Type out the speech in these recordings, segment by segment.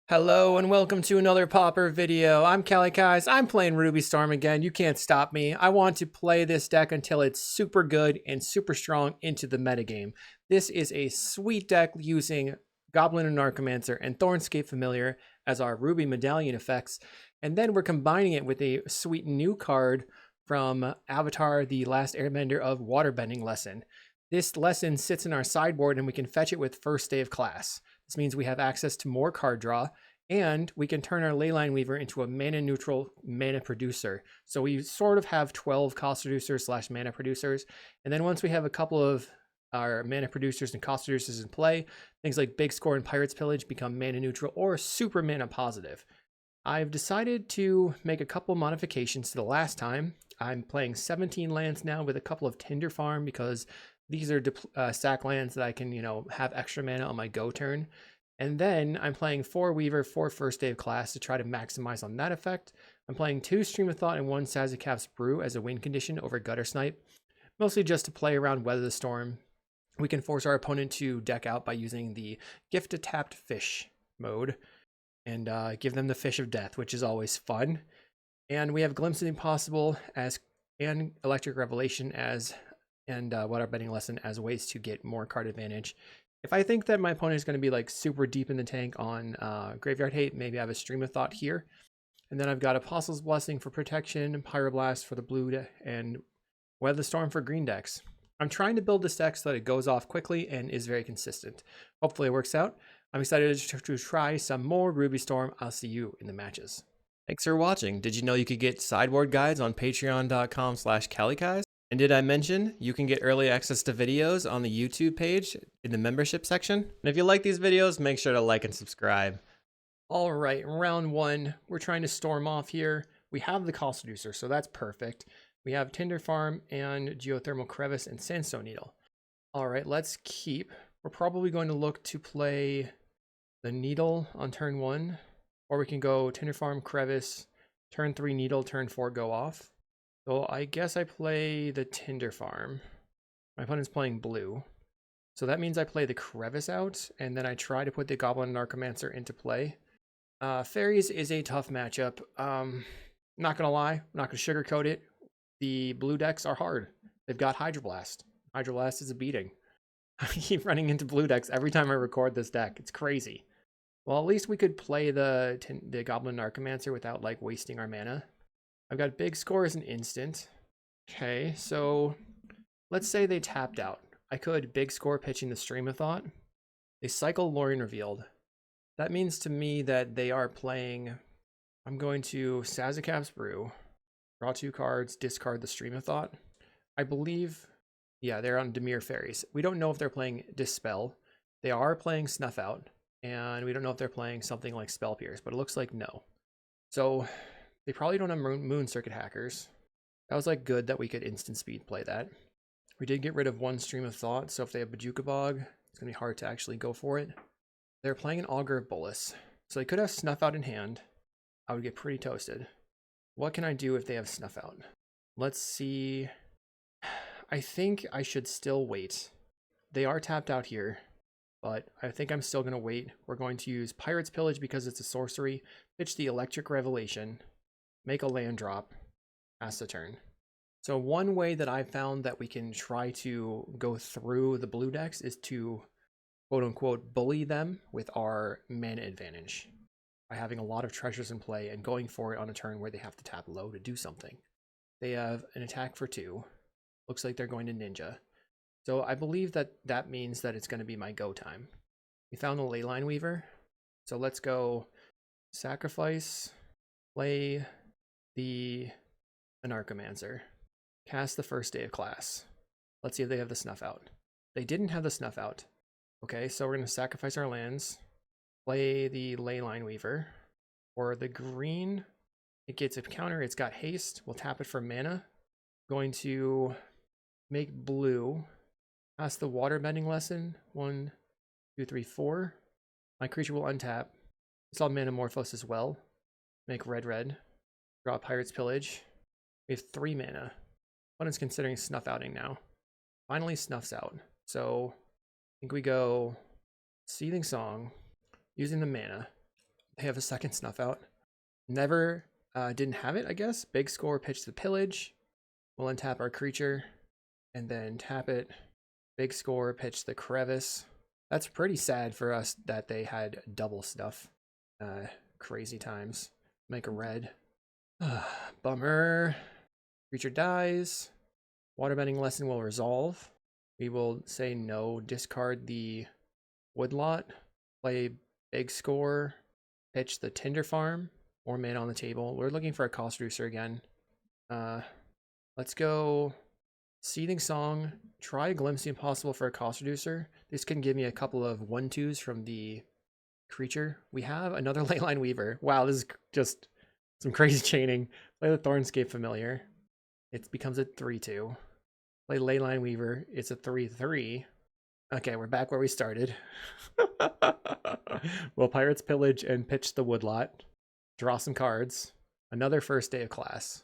Hello and welcome to another Pauper video. I'm Kalikaiz. I'm playing Ruby Storm again. You can't stop me. I want to play this deck until it's super good and super strong into the metagame. This is a sweet deck using Goblin and Narcomancer and Thornscape Familiar as our Ruby Medallion effects. And then we're combining it with a sweet new card from Avatar, the Last Airbender of Waterbending Lesson. This lesson sits in our sideboard and we can fetch it with first day of class. This means we have access to more card draw, and we can turn our Leyline Weaver into a mana neutral mana producer. So we sort of have 12 cost reducers / mana producers. And then once we have a couple of our mana producers and cost reducers in play, things like Big Score and Pirate's Pillage become mana neutral or super mana positive. I've decided to make a couple modifications to the last time. I'm playing 17 lands now with a couple of Tinder Farm because these are sack lands that I can, have extra mana on my go turn. And then I'm playing 4 Weaver, 4 First Day of Class to try to maximize on that effect. I'm playing 2 Stream of Thought and 1 Sazicap's Brew as a win condition over Gutter Snipe, mostly just to play around Weather the Storm. We can force our opponent to deck out by using the Gift a Tapped Fish mode and give them the Fish of Death, which is always fun. And we have Glimpse of the Impossible and Electric Revelation and Waterbending Lesson as ways to get more card advantage. If I think that my opponent is going to be like super deep in the tank on Graveyard Hate, maybe I have a Stream of Thought here. And then I've got Apostle's Blessing for protection, Pyroblast for the blue, and Weather the Storm for green decks. I'm trying to build this deck so that it goes off quickly and is very consistent. Hopefully it works out. I'm excited to try some more Ruby Storm. I'll see you in the matches. Thanks for watching. Did you know you could get sideboard guides on patreon.com/Kalikaiz? And did I mention you can get early access to videos on the YouTube page in the membership section? And if you like these videos, make sure to like and subscribe. All right, round 1, we're trying to storm off here. We have the cost reducer, so that's perfect. We have Tinder Farm and Geothermal Crevice and Sandstone Needle. All right, let's keep. We're probably going to look to play the Needle on turn 1, or we can go Tinder Farm, Crevice, turn 3 Needle, turn 4 go off. So I guess I play the Tinder Farm. My opponent's playing blue. So that means I play the Crevice out, and then I try to put the Goblin Narcomancer into play. Fairies is a tough matchup. Not gonna lie, I'm not gonna sugarcoat it. The blue decks are hard. They've got Hydroblast. Hydroblast is a beating. I keep running into blue decks every time I record this deck. It's crazy. Well, at least we could play the Goblin Narcomancer without like wasting our mana. I've got Big Score as an instant. Okay, so let's say they tapped out. I could Big Score pitching the Stream of Thought. They cycle Lorien Revealed. That means to me that they are playing. I'm going to Sazicap's Brew, draw 2 cards, discard the Stream of Thought. I believe, yeah, they're on Dimir Fairies. We don't know if they're playing Dispel. They are playing Snuff Out, and we don't know if they're playing something like Spell Pierce, but it looks like no. So they probably don't have Moon Circuit Hackers. That was like good that we could instant speed play that. We did get rid of 1 Stream of Thought, so if they have Bajuka Bog, it's going to be hard to actually go for it. They're playing an Augur of Bolas, so they could have Snuff Out in hand. I would get pretty toasted. What can I do if they have Snuff Out? Let's see. I think I should still wait. They are tapped out here, but I think I'm still going to wait. We're going to use Pirate's Pillage because it's a sorcery, pitch the Electric Revelation, make a land drop, pass the turn. So one way that I found that we can try to go through the blue decks is to quote unquote bully them with our mana advantage by having a lot of treasures in play and going for it on a turn where they have to tap low to do something. They have an attack for 2. Looks like they're going to Ninja. So I believe that that means that it's going to be my go time. We found the Leyline Weaver. So let's go sacrifice, play the Narcomancer, cast the First Day of Class. Let's see if they have the Snuff Out. They didn't have the Snuff Out. Okay, so we're going to sacrifice our lands, play the Leyline Weaver. For the green, it gets a counter. It's got haste. We'll tap it for mana. Going to make blue. Cast the Waterbending Lesson. 1, 2, 3, 4. My creature will untap. It's all Manamorphose as well. Make red. Draw Pirate's Pillage. We have 3 mana. Opponent's considering Snuff Outing now. Finally snuffs out. So I think we go Seething Song, using the mana. They have a second snuff out. Never didn't have it, I guess. Big score, pitch the pillage. We'll untap our creature and then tap it. Big score, pitch the crevice. That's pretty sad for us that they had double stuff. Crazy times. Make a red. Bummer. Creature dies. Waterbending lesson will resolve. We will say no, discard the woodlot, play big score, pitch the tinder farm, or mana on the table. We're looking for a cost reducer again. Let's go Seething Song, try Glimpse the Impossible for a cost reducer. This can give me a couple of 1/2s from the creature. We have another Leyline Weaver. Wow, this is just some crazy chaining. Play the Thornscape Familiar. It becomes a 3/2. Play Leyline Weaver. It's a 3/3. Okay, we're back where we started. We'll Pirates Pillage and pitch the woodlot. Draw some cards. Another first day of class.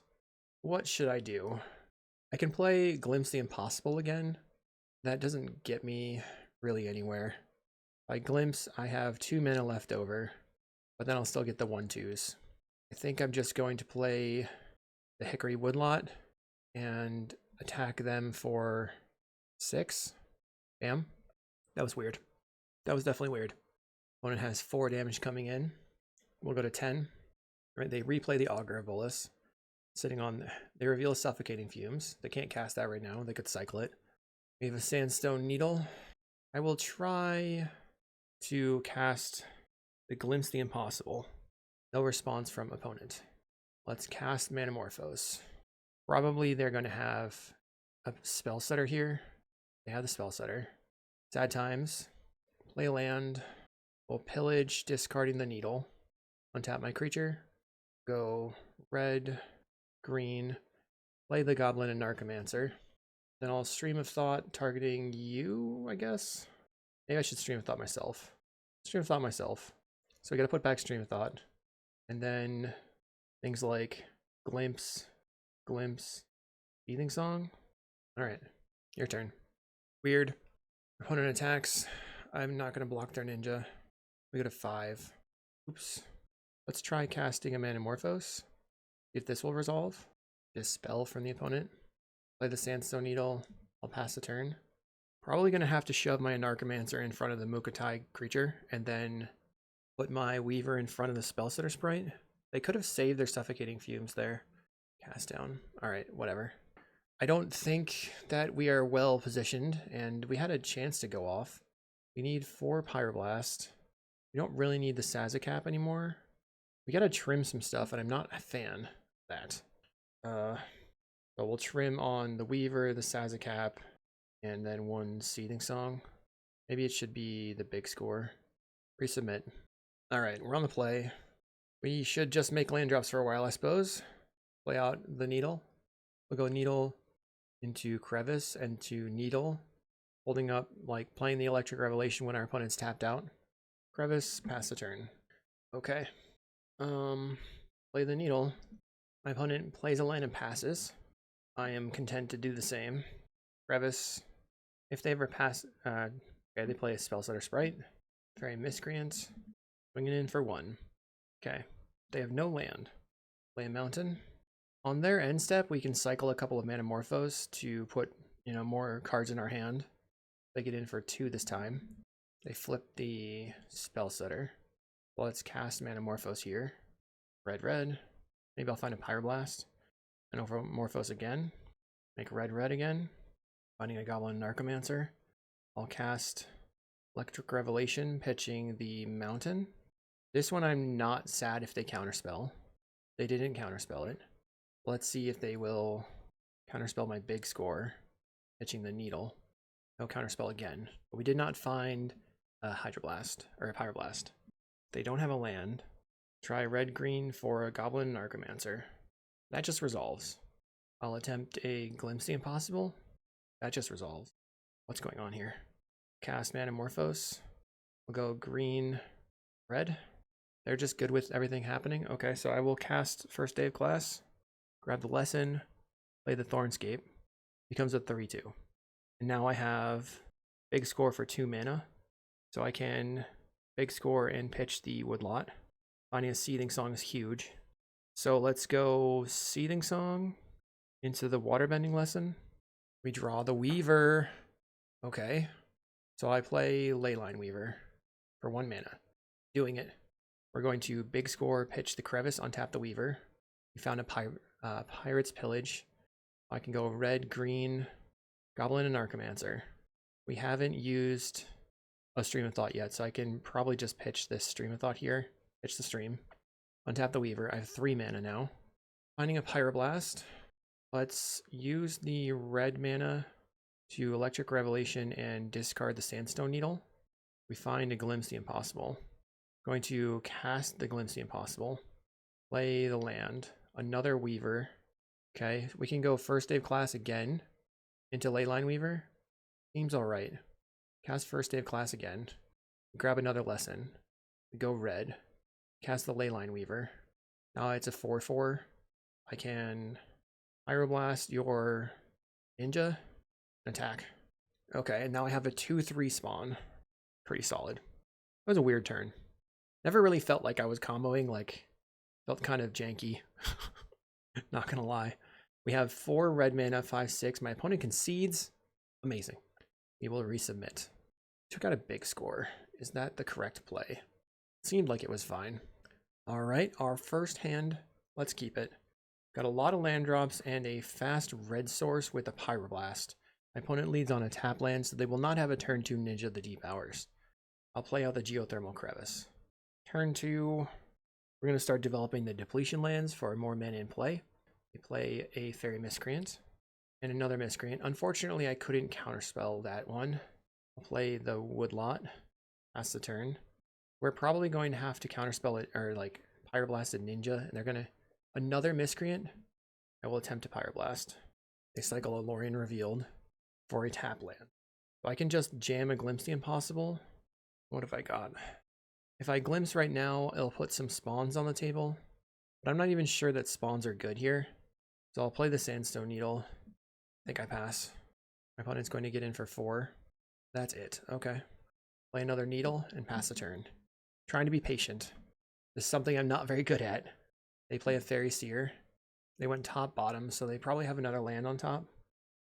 What should I do? I can play Glimpse the Impossible again. That doesn't get me really anywhere. By Glimpse, I have 2 mana left over, but then I'll still get the 1/2s. I think I'm just going to play the Hickory Woodlot and attack them for 6. Bam. That was weird. That was definitely weird. Opponent has 4 damage coming in. We'll go to 10. Right, they replay the Augur of Bolas. Sitting on, they reveal Suffocating Fumes. They can't cast that right now. They could cycle it. We have a Sandstone Needle. I will try to cast the Glimpse the Impossible. No response from opponent. Let's cast Manamorphose. Probably they're going to have a spell setter here. They have the spell setter. Sad times. Play land. We'll pillage, discarding the needle. Untap my creature. Go red, green. Play the Goblin and Narcomancer. Then I'll Stream of Thought, targeting you, I guess. Maybe I should Stream of Thought myself. Stream of Thought myself. So we gotta put back Stream of Thought. And then things like Glimpse, Seething Song. Alright, your turn. Weird. Opponent attacks. I'm not gonna block their ninja. We go to 5. Oops. Let's try casting a Manamorphose. If this will resolve. Dispel from the opponent. Play the Sandstone Needle. I'll pass the turn. Probably gonna have to shove my Narcomancer in front of the Mukotai creature and then put my Weaver in front of the Spellsetter Sprite. They could have saved their Suffocating Fumes there. Cast down. Alright, whatever. I don't think that we are well positioned, and we had a chance to go off. We need 4 Pyroblast. We don't really need the Sazakap anymore. We gotta trim some stuff, and I'm not a fan of that. But we'll trim on the Weaver, the Sazakap, and then 1 Seething Song. Maybe it should be the big score. Resubmit. Alright, we're on the play. We should just make land drops for a while, I suppose. Play out the Needle. We'll go Needle into Crevice and to Needle. Holding up, like playing the Electric Revelation when our opponent's tapped out. Crevice, pass the turn. Okay. Play the Needle. My opponent plays a land and passes. I am content to do the same. Crevice. If they ever pass, okay, they play a Spellsetter Sprite. Fairy Miscreant. Swinging in for 1. Okay. They have no land. Play a Mountain. On their end step, we can cycle a couple of Manamorphose to put, more cards in our hand. They get in for 2 this time. They flip the Spellsetter. Well, let's cast Manamorphose here. Red, red. Maybe I'll find a Pyroblast. And Overmorphose again. Make red, red again. Finding a Goblin Narcomancer. I'll cast Electric Revelation, pitching the Mountain. This one I'm not sad if they counterspell. They didn't counterspell it. Let's see if they will counterspell my big score, pitching the Needle. No counterspell again. But we did not find a Hydroblast, or a Pyroblast. They don't have a land. Try red-green for a Goblin Narcomancer. That just resolves. I'll attempt a Glimpse the Impossible. That just resolves. What's going on here? Cast Manamorphose. We'll go green, red. They're just good with everything happening. Okay, so I will cast first day of class. Grab the lesson. Play the Thornscape. Becomes a 3/2. And now I have big score for 2 mana. So I can big score and pitch the Woodlot. Finding a Seething Song is huge. So let's go Seething Song into the Waterbending lesson. We draw the Weaver. Okay. So I play Leyline Weaver for 1 mana. Doing it. We're going to big score, pitch the Crevice, untap the Weaver. We found a Pirate's Pillage. I can go red, green, Goblin, and Archimancer. We haven't used a Stream of Thought yet, so I can probably just pitch this Stream of Thought here. Pitch the stream. Untap the Weaver. I have 3 mana now. Finding a Pyroblast. Let's use the red mana to Electric Revelation and discard the Sandstone Needle. We find a Glimpse the Impossible. Going to cast the Glimpse the Impossible. Play the land. Another Weaver. Okay, we can go First Day of Class again into Leyline Weaver. Seems alright. Cast First Day of Class again. Grab another lesson. We go red. Cast the Leyline Weaver. Now it's a 4/4. I can Pyroblast your Ninja. Attack. Okay, and now I have a 2/3 spawn. Pretty solid. It was a weird turn. Never really felt like I was comboing, like, felt kind of janky. Not gonna lie. We have 4 red mana, 5/6. My opponent concedes. Amazing. We will resubmit. Took out a big score. Is that the correct play? Seemed like it was fine. All right, our first hand. Let's keep it. Got a lot of land drops and a fast red source with a Pyroblast. My opponent leads on a tap land, so they will not have a turn 2 Ninja the Deep Hours. I'll play out the Geothermal Crevice. Turn 2, we're going to start developing the depletion lands for more mana in play. We play a Fairy Miscreant and another Miscreant. Unfortunately, I couldn't counterspell that one. I'll play the Woodlot. That's the turn. We're probably going to have to counterspell it, or like Pyroblast a Ninja, and they're going to... Another Miscreant. I will attempt to Pyroblast. They cycle a Lorien Revealed for a tap land. So I can just jam a Glimpse the Impossible. What have I got? If I Glimpse right now, it'll put some spawns on the table. But I'm not even sure that spawns are good here. So I'll play the Sandstone Needle. I think I pass. My opponent's going to get in for 4. That's it. Okay. Play another Needle and pass the turn. Trying to be patient. This is something I'm not very good at. They play a Fairy Seer. They went top bottom, so they probably have another land on top.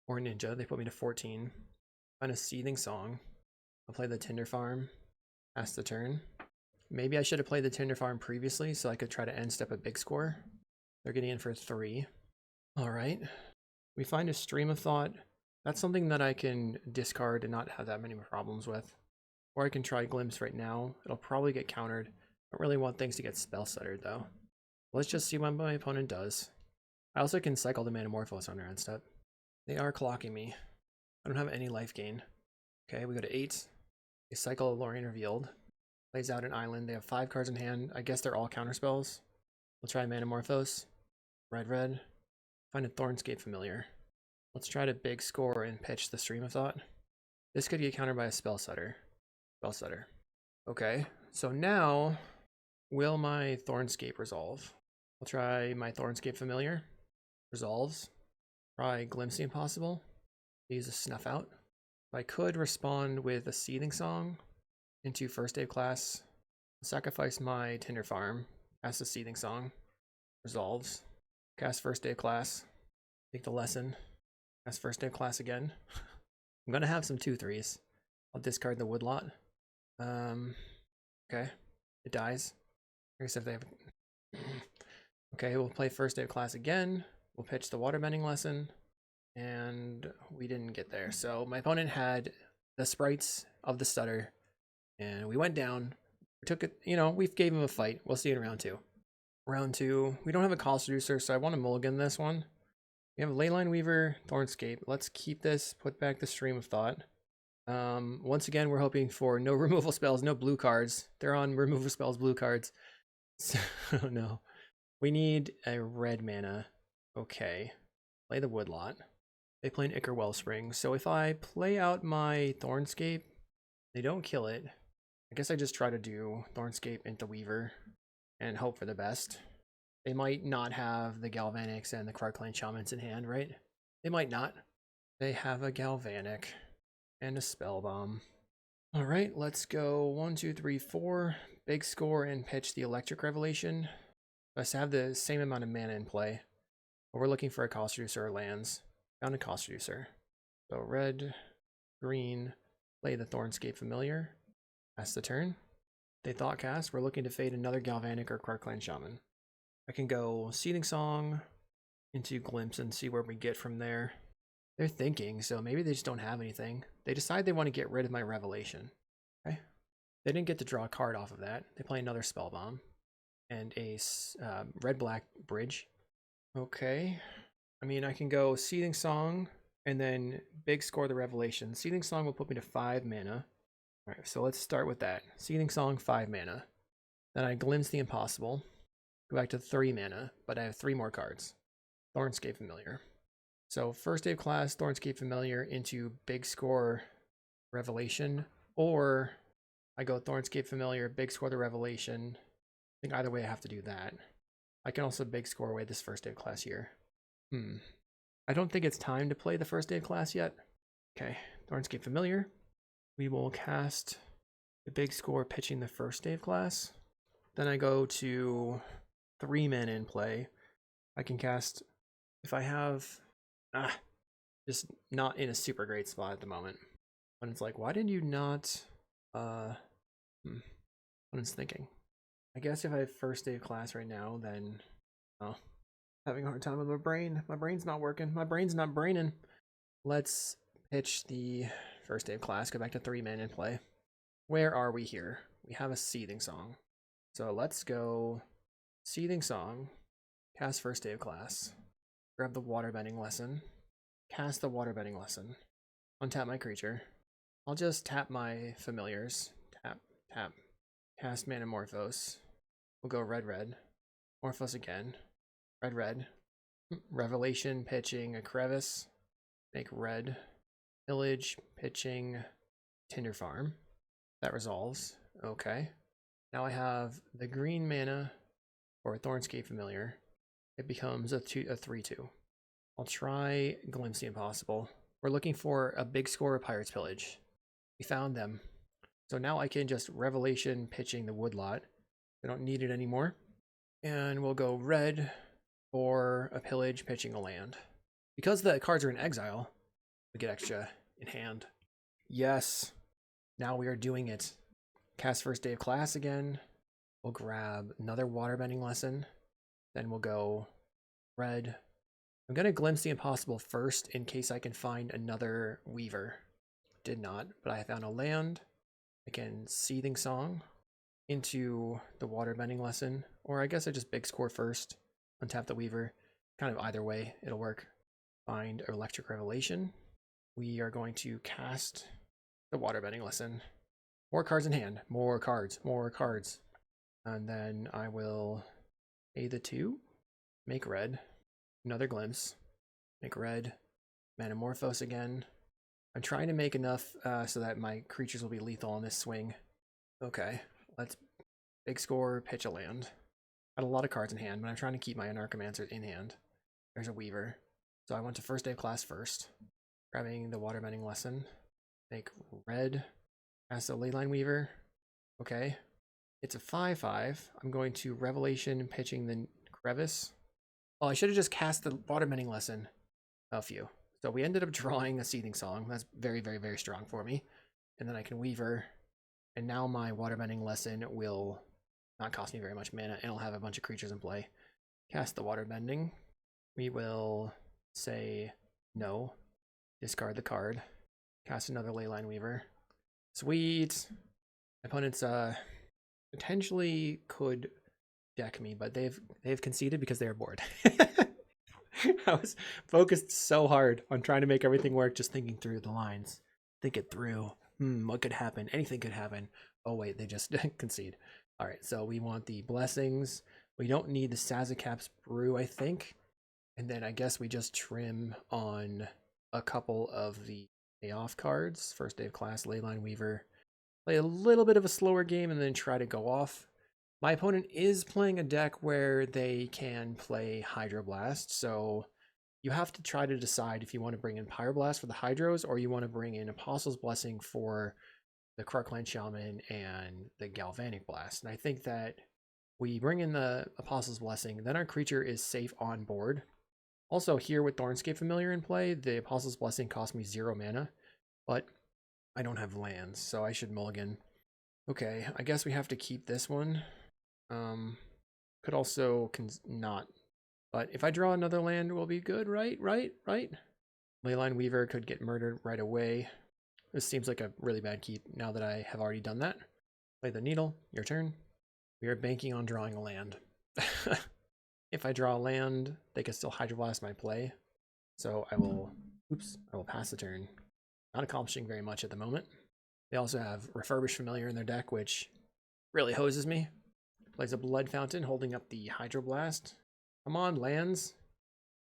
Or Ninja. They put me to 14. Find a Seething Song. I'll play the Tinder Farm. Pass the turn. Maybe I should have played the Tinder Farm previously so I could try to end step a big score. They're getting in for 3. Alright. We find a Stream of Thought. That's something that I can discard and not have that many problems with. Or I can try Glimpse right now. It'll probably get countered. I don't really want things to get spell stuttered though. Let's just see what my opponent does. I also can cycle the Manamorphose on their end step. They are clocking me. I don't have any life gain. Okay, we go to 8. They cycle a Lorien Revealed. Plays out an island. They have 5 cards in hand. I guess they're all counterspells. We'll try Manamorphose. Red. Find a Thornscape Familiar. Let's try to big score and pitch the Stream of Thought. This could get countered by a Spell Stutter. Okay, so now, will my Thornscape resolve? I'll try my Thornscape Familiar. Resolves. Try Glimpse the Impossible. Use a Snuff Out. If I could respond with a Seething Song into First Day of Class, sacrifice my Tinder Farm, cast the Seething Song, resolves, cast First Day of Class, take the lesson, cast First Day of Class again. I'm gonna have some 2/3s. I'll discard the Woodlot. Okay, it dies. I guess if they have... Okay, we'll play First Day of Class again. We'll pitch the Waterbending lesson. And we didn't get there. So my opponent had the sprites of the stutter. And we went down. We took it, you know, we gave him a fight. We'll see it in round 2. Round 2, we don't have a cost reducer, so I want to mulligan this one. We have Leyline Weaver, Thornscape. Let's keep this, put back the Stream of Thought. Once again, we're hoping for no removal spells, no blue cards. They're on removal spells, blue cards. So, no. We need a red mana. Okay. Play the Woodlot. They play an Ichor Wellspring. So if I play out my Thornscape, they don't kill it. I guess I just try to do Thornscape into Weaver and hope for the best. They might not have the Galvanics and the Krark-Clan Shamans in hand, right? They might not. They have a Galvanic and a Spell Bomb. All right, let's go 1, 2, 3, 4. big score and pitch the Electric Revelation. Let's have the same amount of mana in play. But we're looking for a cost reducer or lands. Found a cost reducer. So red, green, play the Thornscape Familiar. That's the turn. They thought cast. We're looking to fade another Galvanic or Quarkland Shaman. I can go Seething Song into Glimpse and see where we get from there. They're thinking, so maybe they just don't have anything. They decide they want to get rid of my Revelation. Okay. They didn't get to draw a card off of that. They play another Spell Bomb and a red-black bridge. Okay. I mean, I can go Seething Song and then big score the Revelation. Seething Song will put me to 5 mana. All right, so let's start with that. Seething Song, 5 mana. Then I Glimpse the Impossible. Go back to 3 mana, but I have 3 more cards. Thornscape Familiar. So first day of class, Thornscape Familiar into big score Revelation, or I go Thornscape Familiar, big score the Revelation. I think either way I have to do that. I can also big score away this first day of class here. I don't think it's time to play the first day of class yet. Okay, Thornscape Familiar. We will cast the big score pitching the first day of class. Then I go to 3 mana in play. I can cast, if I have, just not in a super great spot at the moment. But it's like, why did you not, what is thinking? I guess if I have first day of class right now, then, oh, having a hard time with my brain. My brain's not working. My brain's not braining. Let's pitch the first day of class, go back to 3 mana in play. Where are we here? We have a Seething Song. So let's go Seething Song, cast first day of class, grab the Waterbending Lesson, cast the Waterbending Lesson, untap my creature. I'll just tap my familiars, tap, tap, cast Manamorphose. We'll go red, red, Morphos again, red, red, Revelation pitching a Crevice, make red, Pillage pitching Tinder Farm. That resolves. Okay. Now I have the green mana for Thornscape Familiar. It becomes a 3/2. I'll try Glimpse the Impossible. We're looking for a big score of Pirate's Pillage. We found them. So now I can just Revelation pitching the Woodlot. I don't need it anymore. And we'll go red for a Pillage pitching a land. Because the cards are in exile, we get extra in hand. Yes. Now we are doing it. Cast first day of class again. We'll grab another Waterbending Lesson. Then we'll go red. I'm going to Glimpse the Impossible first in case I can find another Weaver. Did not, but I found a land. Again, Seething Song into the Waterbending Lesson. Or I guess I just big score first. Untap the Weaver. Kind of either way, it'll work. Find Electric Revelation. We are going to cast the Waterbending Lesson. More cards in hand. More cards. More cards. And then I will pay the 2. Make red. Another Glimpse. Make red. Manamorphose again. I'm trying to make enough so that my creatures will be lethal on this swing. Okay. Let's big score, pitch a land. Got a lot of cards in hand, but I'm trying to keep my Anarchomancer in hand. There's a Weaver. So I went to first day of class first. Grabbing the Waterbending Lesson. Make red. Cast a Leyline Weaver. Okay. It's a 5/5. I'm going to Revelation pitching the Crevice. Oh, I should have just cast the Waterbending Lesson. Oh, phew. So we ended up drawing a Seething Song. That's very, very, very strong for me. And then I can Weaver. And now my Waterbending Lesson will not cost me very much mana, and I'll have a bunch of creatures in play. Cast the Waterbending. We will say no. Discard the card. Cast another Leyline Weaver. Sweet. Opponents potentially could deck me, but they've conceded because they are bored. I was focused so hard on trying to make everything work, just thinking through the lines. Think it through. What could happen? Anything could happen. Oh wait, they just concede. All right, so we want the Blessings. We don't need the Sazakap's Brew, I think. And then I guess we just trim on a couple of the payoff cards. First day of class, Leyline Weaver. Play a little bit of a slower game and then try to go off. My opponent is playing a deck where they can play Hydroblast, so you have to try to decide if you want to bring in Pyroblast for the Hydros or you want to bring in Apostle's Blessing for the Crarkland Shaman, and the Galvanic Blast. And I think that we bring in the Apostle's Blessing, then our creature is safe on board. Also here with Thornscape Familiar in play, the Apostle's Blessing cost me 0 mana, but I don't have lands, so I should mulligan. Okay, I guess we have to keep this one. Could also not, but if I draw another land, we'll be good, right? Leyline Weaver could get murdered right away. This seems like a really bad keep now that I have already done that. Play the Needle, your turn. We are banking on drawing a land. If I draw a land, they can still Hydroblast my play. So I will pass the turn. Not accomplishing very much at the moment. They also have Refurbished Familiar in their deck, which really hoses me. Plays a Blood Fountain, holding up the Hydroblast. Come on, lands.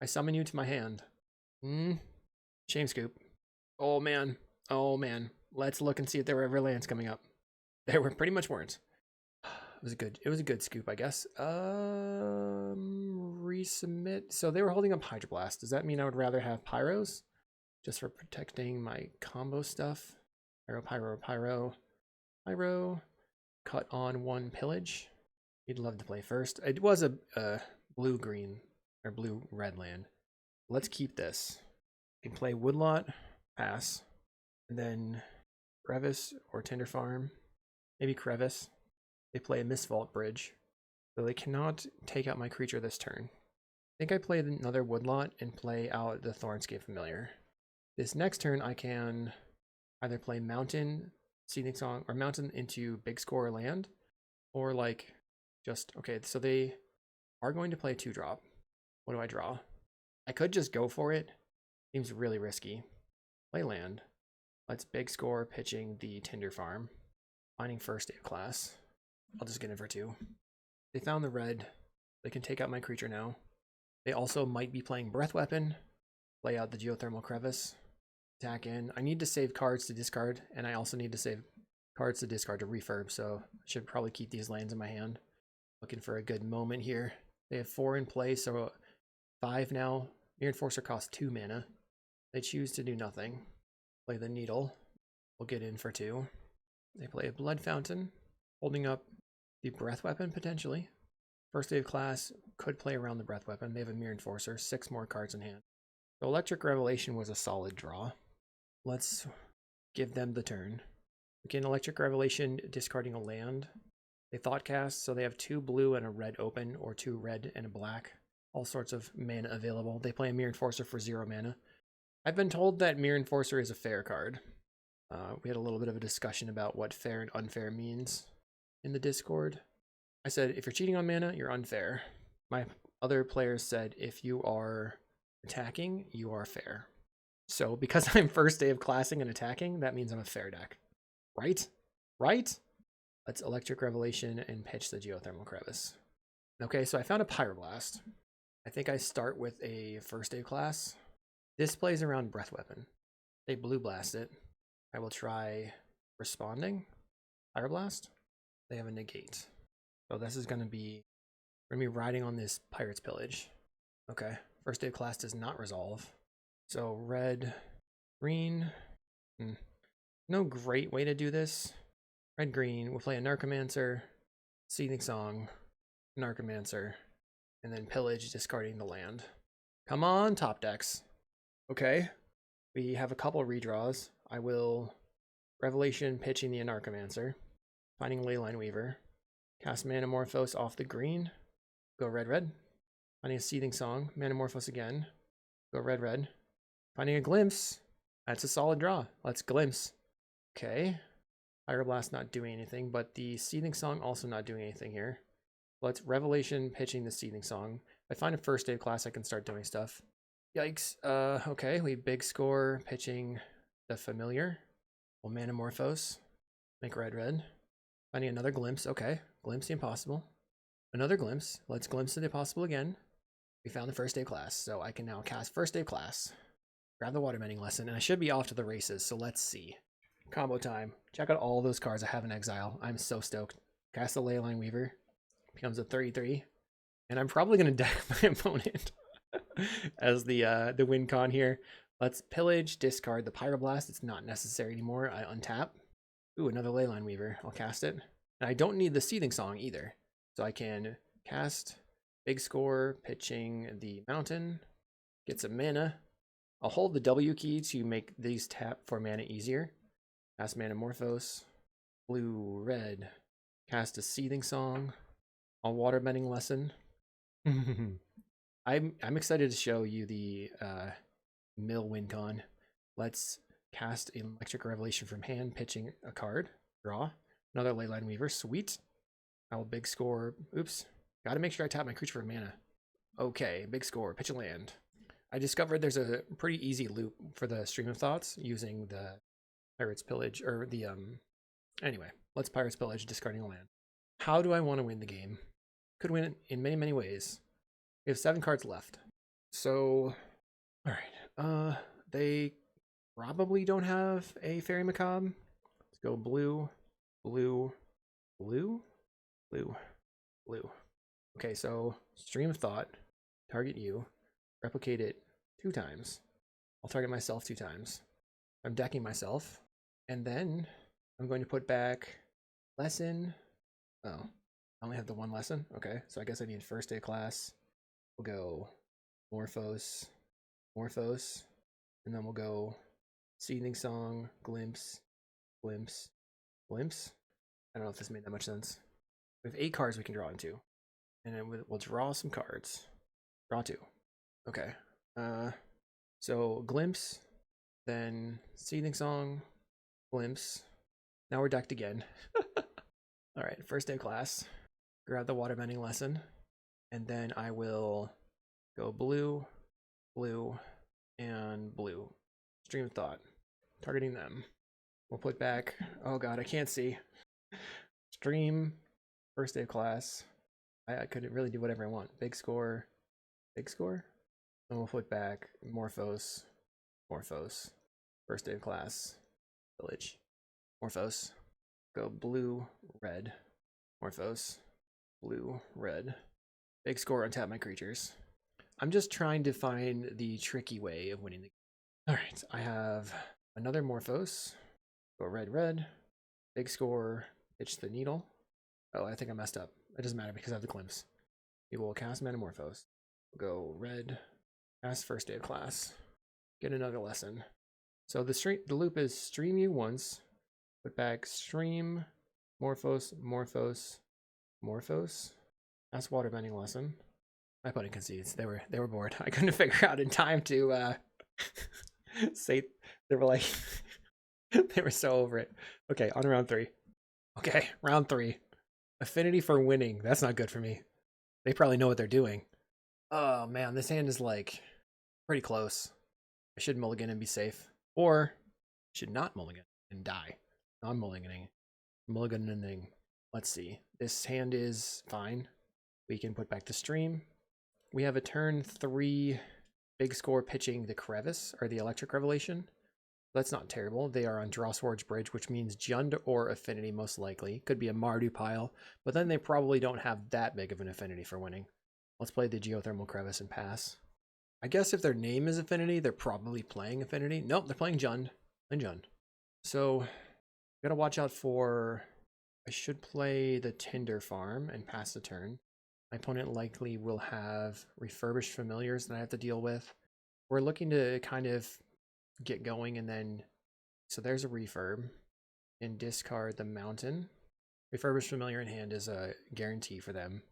I summon you to my hand. Shame Scoop. Oh man. Let's look and see if there were ever lands coming up. There were pretty much weren't. It was a good scoop, I guess. Resubmit. So they were holding up Hydroblast. Does that mean I would rather have Pyros? Just for protecting my combo stuff. Pyro. Cut on 1 Pillage. You'd love to play first. It was a blue-green or blue-red land. Let's keep this. You can play Woodlot, pass, and then Crevice or Tinder Farm. Maybe Crevice. They play a Mistvault Bridge, so they cannot take out my creature this turn. I think I play another Woodlot and play out the Thornscape Familiar. This next turn I can either play Mountain, Seething Song, or Mountain into Big Score land, or like just, okay, so they are going to play a 2-drop. What do I draw? I could just go for it. Seems really risky. Play land. Let's Big Score pitching the Tinder Farm. Finding first day of class. I'll just get in for 2. They found the red. They can take out my creature now. They also might be playing Breath Weapon. Play out the Geothermal Crevice. Attack in. I need to save cards to discard, and I also need to save cards to discard to refurb, so I should probably keep these lands in my hand. Looking for a good moment here. They have 4 in play, so 5 now. Mirror Enforcer costs 2 mana. They choose to do nothing. Play the Needle. We'll get in for 2. They play a Blood Fountain, holding up the Breath Weapon potentially. First day of class could play around the Breath Weapon. They have a Mirror Enforcer, 6 more cards in hand. So Electric Revelation was a solid draw. Let's give them the turn. Again, Electric Revelation, discarding a land. They Thoughtcast, so they have 2 blue and a red open, or 2 red and a black. All sorts of mana available. They play a Mirror Enforcer for 0 mana. I've been told that Mirror Enforcer is a fair card. We had a little bit of a discussion about what fair and unfair means in the Discord. I said, if you're cheating on mana, you're unfair. My other players said, if you are attacking, you are fair. So because I'm first day of classing and attacking, that means I'm a fair deck. Right? Let's Electric Revelation and pitch the Geothermal Crevice. Okay, so I found a Pyroblast. I think I start with a first day class. This plays around Breath Weapon. They Blue Blast it. I will try responding. Pyroblast. They have a negate. So this is going to be, we're going to be riding on this Pirate's Pillage. Okay, first day of class does not resolve. So red, green. No great way to do this. Red, green. We'll play a Narcomancer, Seething Song, Narcomancer, and then Pillage, discarding the land. Come on, top decks. Okay, we have a couple redraws. I will Revelation, pitching the Narcomancer, finding Leyline Weaver, cast Manamorphose off the green, go red, finding a Seething Song, Manamorphose again, go red, finding a Glimpse. That's a solid draw. Let's Glimpse. Okay, Pyroblast not doing anything, but the Seething Song also not doing anything here. Let's Revelation, pitching the Seething Song. If I find a first day of class, I can start doing stuff. Yikes. Okay, we Big Score, pitching the Familiar. We'll Manamorphose, make red. Finding another Glimpse. Okay, Glimpse the Impossible. Another Glimpse. Let's Glimpse the Impossible again. We found the first day of class, so I can now cast first day of class. Grab the Waterbending Lesson, and I should be off to the races, so let's see. Combo time. Check out all those cards I have in exile. I'm so stoked. Cast the Leyline Weaver. Becomes a 33. And I'm probably going to deck my opponent as the win con here. Let's Pillage, discard the Pyroblast. It's not necessary anymore. I untap. Ooh, another Leyline Weaver. I'll cast it. And I don't need the Seething Song either. So I can cast big score, pitching the mountain, get some mana. I'll hold the W key to make these tap for mana easier. Cast Manamorphose, blue, red, cast a Seething Song, I'll Waterbending Lesson. I'm excited to show you the Mill WinCon. Let's cast Electric Revelation from hand, pitching a card, draw, another Leyline Weaver, sweet. I will big score, oops, gotta make sure I tap my creature for mana. Okay, big score, pitch a land. I discovered there's a pretty easy loop for the Stream of Thoughts using the Pirate's Pillage, or the, anyway, let's Pirate's Pillage, discarding a land. How do I want to win the game? Could win it in many, many ways. We have 7 cards left. So, alright, they probably don't have a Fairy Macabre. Let's go blue, blue, blue, blue, blue. Okay, so Stream of Thought, target you, replicate it 2 times. I'll target myself 2 times. I'm decking myself, and then I'm going to put back lesson. Oh, I only have the 1 lesson. Okay, so I guess I need first day class. We'll go Morphos, Morphos, and then we'll go Seething Song, Glimpse, Glimpse, Glimpse. I don't know if this made that much sense. We have 8 cards we can draw into, and then we'll draw some cards. Draw 2. Okay. So Glimpse, then Seething Song, Glimpse. Now we're decked again. All right, first day of class. Grab the Waterbending Lesson, and then I will go blue, blue, and blue. Stream of Thought, targeting them. We'll put back, oh god, I can't see. Stream, first day of class. I could really do whatever I want. Big score, big score. And we'll put back Morphos, Morphos, first day of class, village, Morphos. Go blue, red, Morphos, blue, red. Big score, untap my creatures. I'm just trying to find the tricky way of winning the game. Alright, I have another Morphos. Go red, red. Big score, pitch the needle. Oh, I think I messed up. It doesn't matter because I have the Glimpse. We will cast Manamorphose. We'll go red, cast first day of class. Get another lesson. So the loop is stream you once, put back stream, Morphos, Morphos, Morphos. Cast Waterbending Lesson. My opponent concedes. They were bored. I couldn't figure out in time to say. They were like they were so over it. Okay, on round 3. Okay, round 3. Affinity for winning. That's not good for me. They probably know what they're doing. Oh man, this hand is like pretty close. I should mulligan and be safe, or I should not mulligan and die. Non-mulliganing, mulliganing. Let's see. This hand is fine. We can put back the stream. We have a turn 3 big score pitching the Crevice, or the Electric Revelation. That's not terrible. They are on Drawswords Bridge, which means Jund or Affinity most likely. Could be a Mardu pile, but then they probably don't have that big of an affinity for winning. Let's play the Geothermal Crevice and pass. I guess if their name is Affinity, they're probably playing Affinity. Nope, they're playing Jund. And Jund. So, gotta watch out for... I should play the Tinder Farm and pass the turn. My opponent likely will have Refurbished Familiars that I have to deal with. We're looking to kind of get going, and then... So there's a Refurb. And discard the Mountain. Refurbished Familiar in hand is a guarantee for them.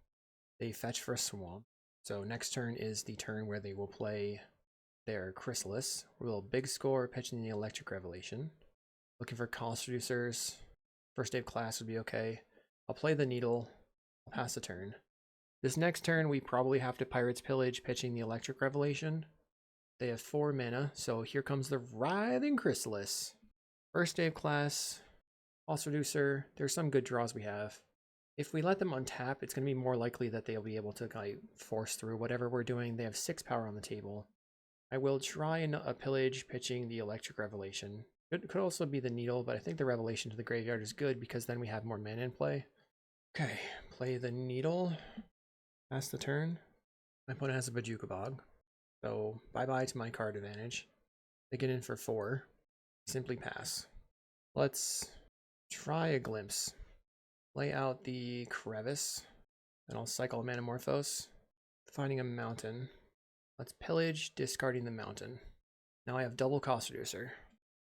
They fetch for a Swamp. So next turn is the turn where they will play their Chrysalis. We'll big score, pitching the Electric Revelation. Looking for cost reducers. First day of class would be okay. I'll play the Needle. I'll pass the turn. This next turn, we probably have to Pirate's Pillage, pitching the Electric Revelation. They have 4 mana, so here comes the Writhing Chrysalis. First day of class, cost reducer. There's some good draws we have. If we let them untap, it's going to be more likely that they'll be able to kind of force through whatever we're doing. They have 6 power on the table. I will try a Pillage, pitching the Electric Revelation. It could also be the Needle, but I think the Revelation to the graveyard is good because then we have more mana in play. Okay, play the Needle. Pass the turn. My opponent has a Bajuka Bog. So bye-bye to my card advantage. They get in for 4. Simply pass. Let's Try a glimpse. Lay out the crevice. Then I'll cycle Manamorphose. Finding a mountain. Let's pillage, discarding the mountain. Now I have double cost reducer.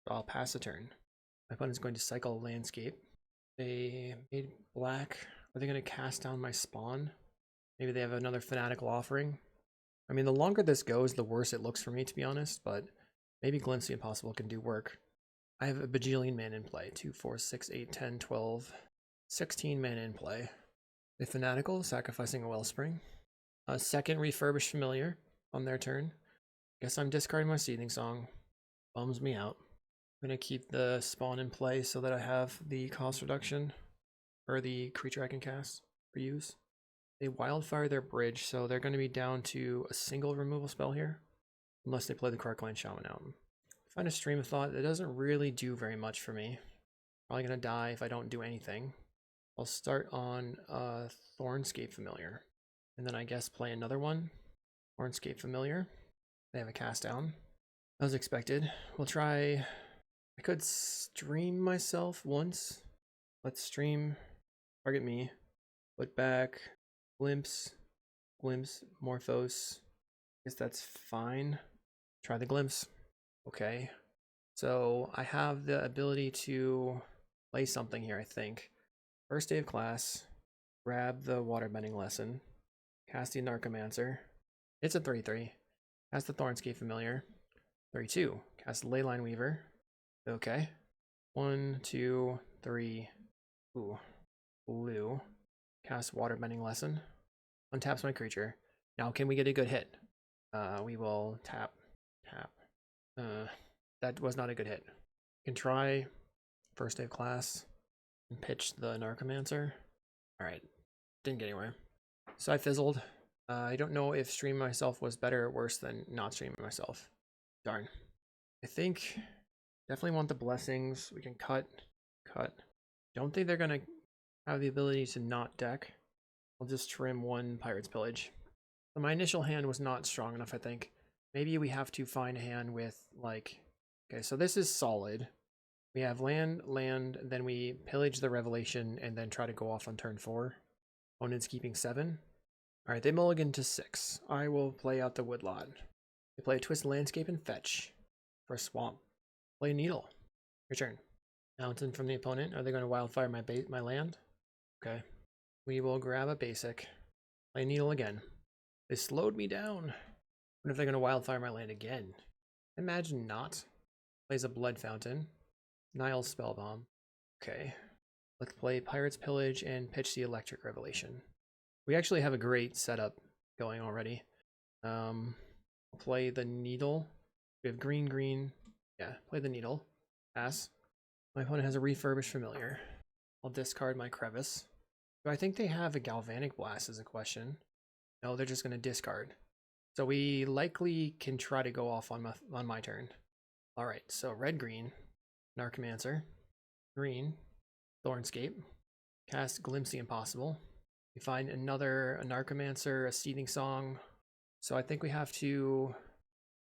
So I'll pass a turn. My opponent's going to cycle landscape. They made black. Are they going to cast down my spawn? Maybe they have another fanatical offering. I mean, the longer this goes, the worse it looks for me, to be honest, but maybe Glimpse the Impossible can do work. I have a bajillion mana in play. 2, 4, 6, 8, 10, 12, 16 mana in play. The Fanatical, sacrificing a Wellspring. A second Refurbished Familiar on their turn. Guess I'm discarding my Seething Song. Bums me out. I'm going to keep the spawn in play so that I have the cost reduction for the creature I can cast or use. They Wildfire their bridge, so they're going to be down to a single removal spell here. Unless they play the Kalikaiz Shaman out. Find a Stream of Thought that doesn't really do very much for me. Probably going to die if I don't do anything. I'll start on Thornscape Familiar. And then I guess play another one. Thornscape Familiar. They have a cast down. As expected. We'll try... I could stream myself once. Let's stream. Target me. Put back. Glimpse. Glimpse. Morphos. Guess that's fine. Try the Glimpse. Okay. So I have the ability to play something here, I think. First day of class. Grab the Waterbending Lesson. Cast the Narcomancer. It's a 3/3. Cast the Thornscape Familiar. 3/2. Cast Leyline Weaver. Okay. 1, 2, 3. Ooh. Blue. Cast Waterbending Lesson. Untaps my creature. Now, can we get a good hit? We will tap. That was not a good hit. Can try first day of class and pitch the Narcomancer. Alright. Didn't get anywhere. So I fizzled. I don't know if streaming myself was better or worse than not streaming myself. Darn. I think definitely want the blessings. We can cut. Don't think they're gonna have the ability to not deck. I'll just trim one Pirate's Pillage. So my initial hand was not strong enough, I think. Maybe we have to find a hand with, like... Okay, so this is solid. We have land, then we pillage the Revelation, and then try to go off on turn 4. Opponent's keeping 7. Alright, they mulligan to 6. I will play out the Woodlot. They play a Twisted Landscape and fetch for a swamp. Play a Needle. Your turn. Mountain from the opponent. Are they going to Wildfire my land? Okay. We will grab a basic. Play a Needle again. They slowed me down. What if they're going to Wildfire my land again? Imagine not. Plays a Blood Fountain. Nile's Spellbomb. Okay. Let's play Pirate's Pillage and pitch the Electric Revelation. We actually have a great setup going already. Play the Needle. We have green. Yeah, play the Needle. Pass. My opponent has a Refurbished Familiar. I'll discard my Crevice. Do I think they have a Galvanic Blast is a question. No, they're just going to discard. So we likely can try to go off on my turn. Alright, so red-green. Narcomancer. Green. Thornscape. Cast Glimpse the Impossible. We find a Narcomancer, a Seething Song. So I think we have to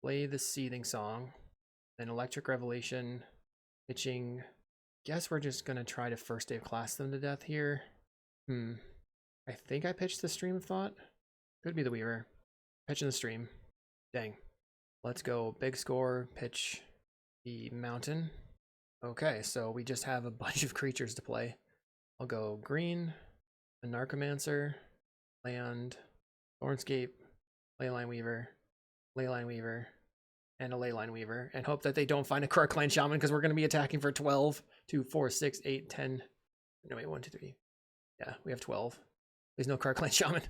play the Seething Song. Then Electric Revelation. Pitching. Guess we're just going to try to first day of class them to death here. I think I pitched the Stream of Thought. Could be the Weaver. Pitching the Stream. Dang. Let's go big score. Pitch the Mountain. Okay, so we just have a bunch of creatures to play. I'll go green, a Narcomancer, land, Thornscape, Leyline Weaver, and a Leyline Weaver, and hope that they don't find a Kalikaiz Shaman because we're going to be attacking for 12, 2, 4, 6, 8, 10. No, wait, 1, 2, 3. Yeah, we have 12. There's no Kalikaiz Shaman.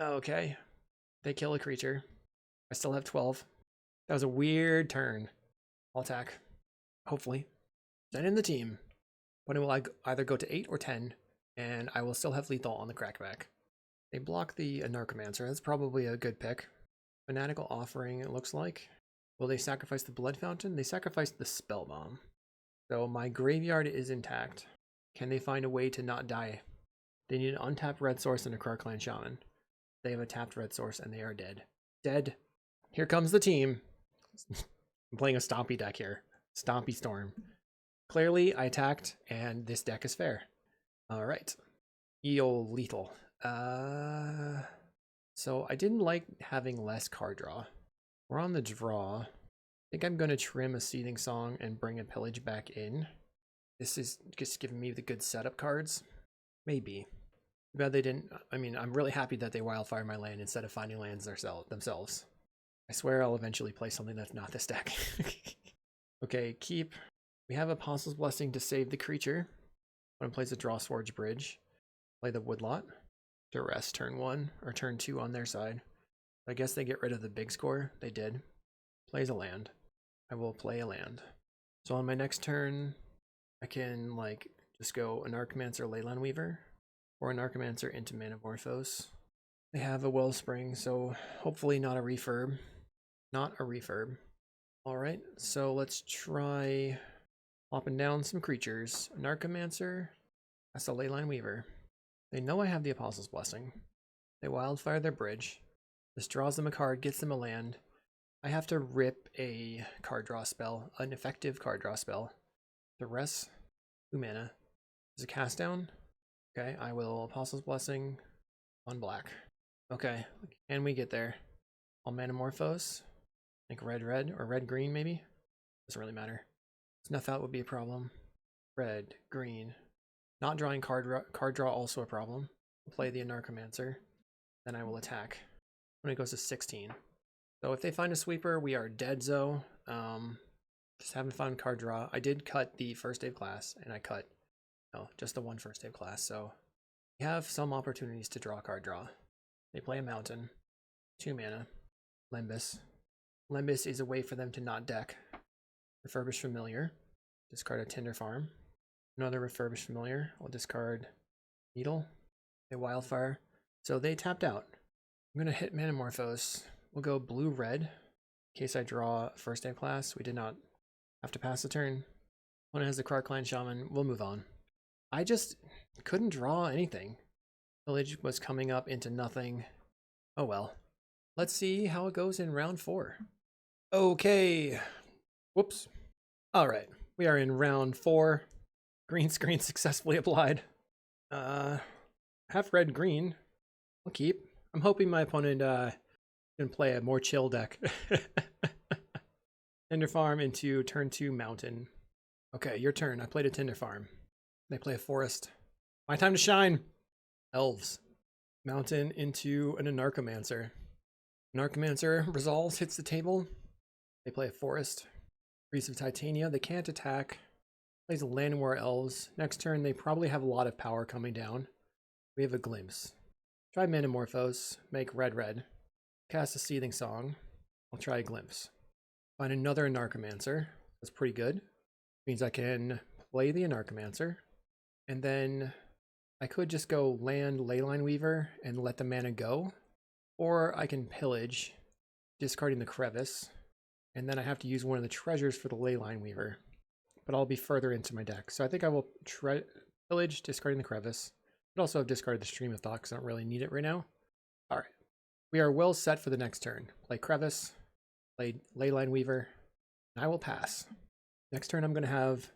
Okay. They kill a creature. I still have 12. That was a weird turn. I'll attack. Hopefully. Send in the team. When it will either go to 8 or 10, and I will still have lethal on the crackback. They block the Narcomancer. That's probably a good pick. Fanatical Offering, it looks like. Will they sacrifice the Blood Fountain? They sacrificed the Spellbomb. So my graveyard is intact. Can they find a way to not die? They need an untapped red source and a Kalikaiz Shaman. They have a tapped red source and they are dead. Dead. Here comes the team. I'm playing a Stompy deck here. Stompy Storm. Clearly, I attacked, and this deck is fair. All right. Eel lethal. So I didn't like having less card draw. We're on the draw. I think I'm going to trim a Seething Song and bring a Pillage back in. This is just giving me the good setup cards. Maybe. Too bad they didn't. I mean, I'm really happy that they Wildfire my land instead of finding lands themselves. I swear I'll eventually play something that's not this deck. Okay, keep. We have Apostle's Blessing to save the creature. One plays a Draw Swords Bridge. Play the Woodlot. Duress turn 1 or turn 2 on their side. I guess they get rid of the big score. They did. Plays a land. I will play a land. So on my next turn, I can like just go an Archmancer Leyline Weaver or an Archmancer into Manamorphose. They have a Wellspring, so hopefully not a refurb. Not a refurb. Alright, so let's try popping down some creatures. An Archmancer, that's a Leyline Weaver. They know I have the Apostle's Blessing. They Wildfire their bridge. This draws them a card, gets them a land. I have to rip a card draw spell, an effective card draw spell. The rest, 2 mana. Is a cast down? Okay, I will Apostle's Blessing on black. Okay, can we get there? I'll Manamorphose. Like red or red green maybe? Doesn't really matter. Snuff out would be a problem. Red, green. Not drawing card draw also a problem. I'll play the Anarchomancer. Then I will attack. When it goes to 16. So if they find a sweeper, we are dead, Zo. Just haven't found card draw. I did cut the first Dave class, and I cut just the one first Dave class. So we have some opportunities to draw card draw. They play a mountain, 2 mana, Lembas. Lembas is a way for them to not deck. Refurbished Familiar. Discard a Tinder Farm. Another Refurbished Familiar. I'll discard Needle. They Wildfire. So they tapped out. I'm going to hit Manamorphose. We'll go blue-red. In case I draw first day class, we did not have to pass the turn. One has the Krark-Clan Shaman. We'll move on. I just couldn't draw anything. Village was coming up into nothing. Oh well. Let's see how it goes in round 4. Okay. Whoops. All right. We are in round 4. Green screen successfully applied. Half red green. I'll keep. I'm hoping my opponent can play a more chill deck. Tinder Farm into turn 2 mountain. Okay, your turn. I played a Tinder Farm. They play a forest. My time to shine. Elves. Mountain into an Anarchomancer. Anarchomancer resolves, hits the table. They play a forest. Grease of Titania. They can't attack. Plays a Land War Elves. Next turn, they probably have a lot of power coming down. We have a Glimpse. Try Manamorphose. Make red. Cast a Seething Song. I'll try a Glimpse. Find another Anarchomancer. That's pretty good. Means I can play the Anarchomancer. And then I could just go land Leyline Weaver and let the mana go. Or I can pillage, discarding the Crevice. And then I have to use one of the treasures for the Leyline Weaver. But I'll be further into my deck. So I think I will pillage, discarding the Crevice. But also have discarded the Stream of Thought because I don't really need it right now. Alright. We are well set for the next turn. Play Crevice, play Leyline Weaver, and I will pass. Next turn I'm going to have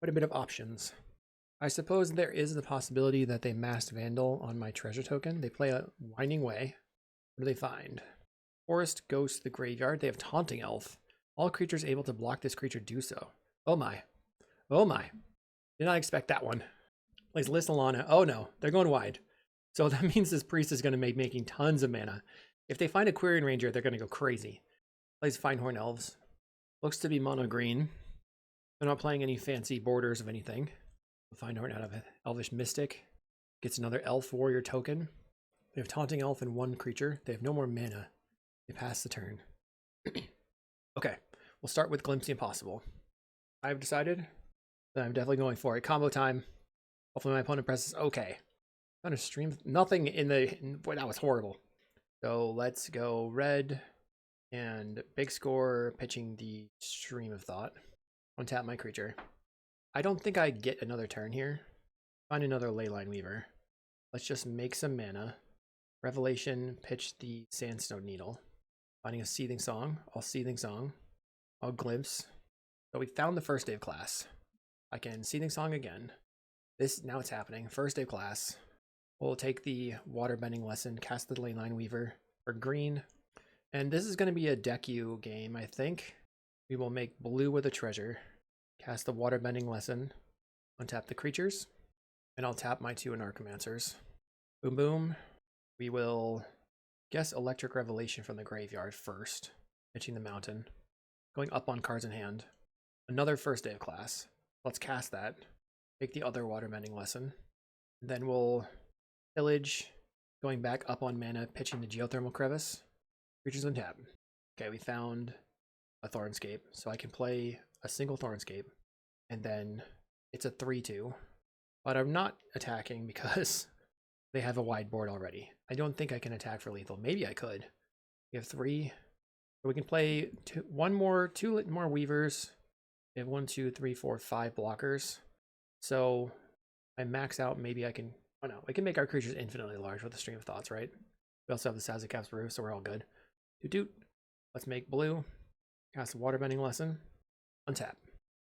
quite a bit of options. I suppose there is the possibility that they Masked Vandal on my treasure token. They play a Winding Way. What do they find? Forest goes to the graveyard. They have Taunting Elf. All creatures able to block this creature do so. Oh my. Oh my. Did not expect that one. Plays Lissalana. Oh no, they're going wide. So that means this priest is going to be making tons of mana. If they find a Quirion Ranger, they're going to go crazy. Plays Finehorn Elves. Looks to be mono green. They're not playing any fancy borders of anything. Finehorn out of it. Elvish Mystic. Gets another Elf Warrior token. They have Taunting Elf and 1 creature. They have no more mana. They pass the turn. Okay, we'll start with Glimpse the Impossible. I've decided that I'm definitely going for it. Combo time. Hopefully my opponent presses okay. Found a stream. Nothing in the... Boy, that was horrible. So let's go red and big score pitching the Stream of Thought. Untap my creature. I don't think I get another turn here. Find another Leyline Weaver. Let's just make some mana. Revelation, pitch the Sandstone Needle. Finding a Seething Song. I'll Seething Song. I'll Glimpse. So we found the first day of class. I can Seething Song again. Now it's happening. First day of class. We'll take the Waterbending lesson, cast the Leyline Weaver for green. And this is going to be a deck-you game, I think. We will make blue with a treasure. Cast the Waterbending lesson. Untap the creatures. And I'll tap my 2 Anarchomancers. Boom boom. We will guess Electric Revelation from the graveyard first. Pitching the mountain. Going up on cards in hand. Another first day of class. Let's cast that. Take the other Waterbending lesson. And then we'll pillage. Going back up on mana, pitching the Geothermal Crevice. Creatures untap. Okay, we found a Thornscape. So I can play a single Thornscape. And then it's a 3/2. But I'm not attacking because they have a wide board already. I don't think I can attack for lethal. Maybe I could. We have 3. We can play 2 more Weavers. We have 1, 2, 3, 4, 5 blockers. So I max out. Maybe I can. Oh no, we can make our creatures infinitely large with the Stream of Thoughts, right? We also have the Sazakap's Brew, so we're all good. Doot doot. Let's make blue. Cast a Waterbending lesson. Untap.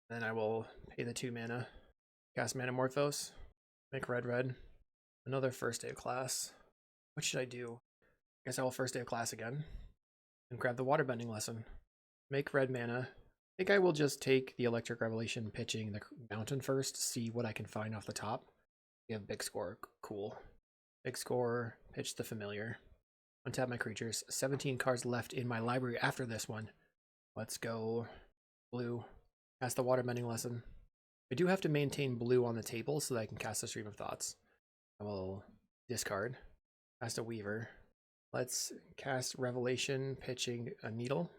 Then I will pay the 2 mana. Cast Manamorphose. Make red. Another first day of class. What should I do? I guess I will first day of class again. And grab the Waterbending lesson. Make red mana. I think I will just take the Electric Revelation, pitching the mountain first, see what I can find off the top. We have big score. Cool. Big score. Pitch the familiar. Untap my creatures. 17 cards left in my library after this one. Let's go blue. Cast the Waterbending lesson. I do have to maintain blue on the table so that I can cast a Stream of Thoughts. I will discard. Cast a Weaver. Let's cast Revelation, pitching a Needle.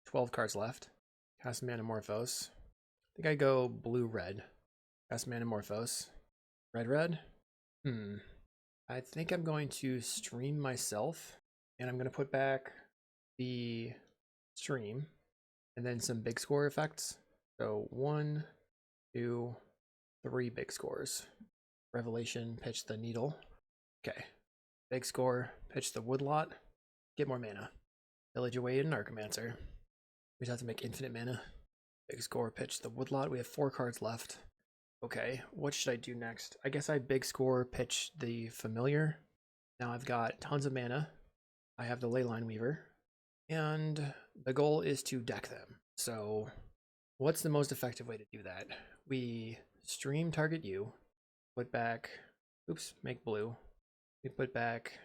12 cards left. Cast Manamorphose. I think I go blue-red. Cast Manamorphose. Red. I think I'm going to stream myself. And I'm going to put back the stream. And then some big score effects. So 1, 2, 3 big scores. Revelation, pitch the Needle. Okay. Big score, pitch the Woodlot. Get more mana. Village away an Archimancer. We just have to make infinite mana. Big score, pitch the Woodlot. We have 4 cards left. Okay, what should I do next? I guess I big score, pitch the Familiar. Now I've got tons of mana. I have the Leyline Weaver. And the goal is to deck them. So what's the most effective way to do that? We stream target you. Put back, make blue. We put back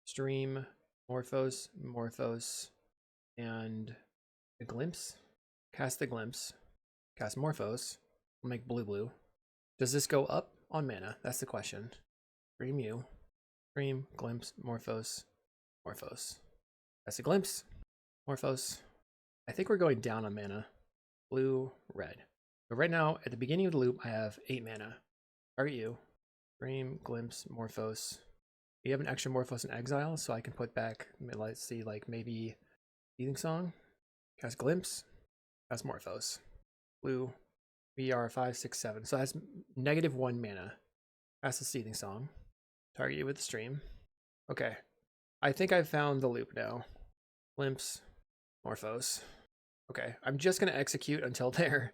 stream, Morphos, and the Glimpse. Cast the Glimpse. Cast Morphos. We'll make blue. Does this go up on mana? That's the question. Stream you. Stream, Glimpse, Morphos. That's a Glimpse. Morphos. I think we're going down on mana. Blue, red. But right now, at the beginning of the loop, I have 8 mana. Target you. Stream, Glimpse, Morphos. We have an extra Morphos in exile, so I can put back, let's see, like maybe Seething Song. Cast Glimpse. Cast Morphos. Blue. We are 5, 6, 7. So that's -1 mana. Cast the Seething Song. Target you with the stream. Okay. I think I've found the loop now. Glimpse. Morphos. Okay. I'm just going to execute until they're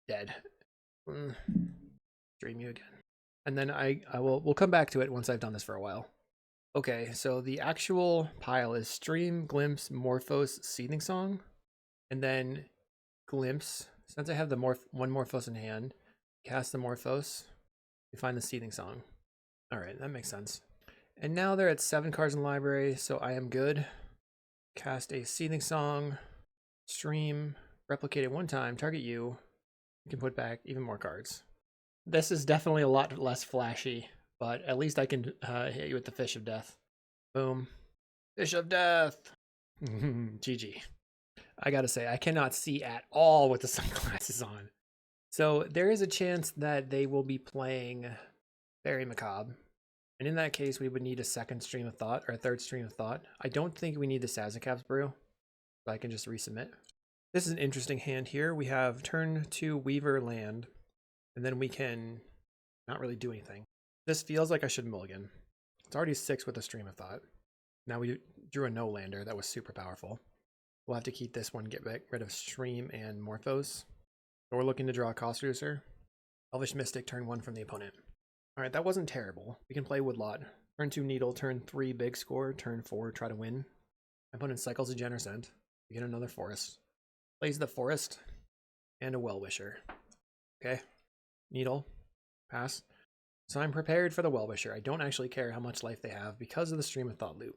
dead. Stream you again. And then we'll come back to it once I've done this for a while. Okay, so the actual pile is stream, Glimpse, Morphos, Seething Song, and then Glimpse. Since I have the one Morphos in hand, cast the Morphos. We find the Seething Song. All right, that makes sense. And now they're at 7 cards in the library, so I am good. Cast a Seething Song, stream, replicate it 1 time, target you. You can put back even more cards. This is definitely a lot less flashy, but at least I can hit you with the Fish of Death. Boom. Fish of Death! GG. I gotta say, I cannot see at all with the sunglasses on. So there is a chance that they will be playing Very Macabre. And in that case, we would need a second Stream of Thought, or a third Stream of Thought. I don't think we need the Sazakap's Brew, so I can just resubmit. This is an interesting hand here. We have turn 2 Weaver land, and then we can not really do anything. This feels like I should mulligan. It's already 6 with a Stream of Thought. Now we drew a no-lander. That was super powerful. We'll have to keep this one, get rid of Stream and Morphos. So we're looking to draw a cost reducer. Elvish Mystic, turn 1 from the opponent. Alright, that wasn't terrible. We can play Woodlot. Turn 2 Needle, turn 3 Big Score, turn 4 try to win. My opponent cycles a Generous End. We get another Forest. Plays the Forest and a Well-Wisher. Okay. Needle. Pass. So I'm prepared for the Well-Wisher. I don't actually care how much life they have because of the Stream of Thought loop.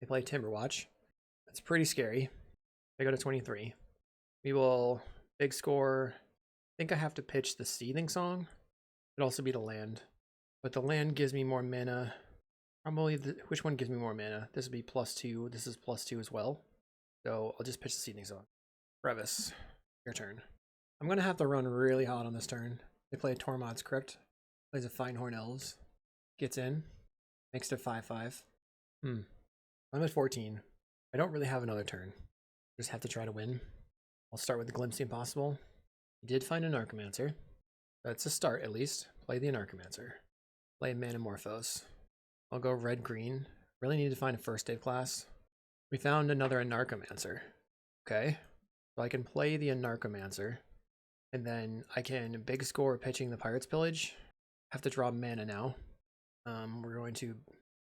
They play Timberwatch. That's pretty scary. I go to 23. We will Big Score. I think I have to pitch the Seething Song. It'd also be the land. But the land gives me more mana. Probably, which one gives me more mana? This would be +2. This is +2 as well. So I'll just pitch the Seething Song. Brevis, your turn. I'm going to have to run really hot on this turn. They play a Tormod's Crypt. Plays a Finehorn Elves. Gets in. Makes it 5/5. I'm at 14. I don't really have another turn. Just have to try to win. I'll start with the Glimpse the Impossible. He did find an Archimancer. That's a start, at least. Play the Anarchomancer. Play Manamorphose. I'll go red-green. Really need to find a first aid class. We found another Anarchomancer. Okay. So I can play the Anarchomancer. And then I can Big Score pitching the Pirate's Pillage. Have to draw mana now. We're going to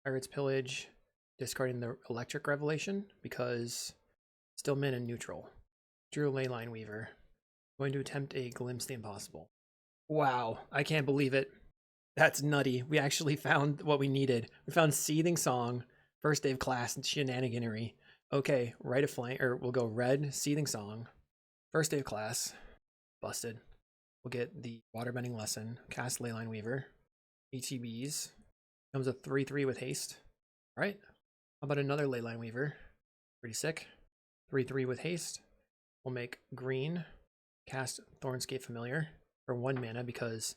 Pirate's Pillage, discarding the Electric Revelation because still mana neutral. Drew a Leyline Weaver. Going to attempt a Glimpse the Impossible. Wow, I can't believe it. That's nutty. We actually found what we needed. We found Seething Song, first day of class, and shenaniganery. Okay, right of flank, or we'll go red, Seething Song, first day of class, busted. We'll get the Waterbending Lesson, cast Leyline Weaver, ETBs, comes a 3/3 with haste. All right, how about another Leyline Weaver? Pretty sick. 3/3 with haste. We'll make green, cast Thornscape Familiar for 1 mana because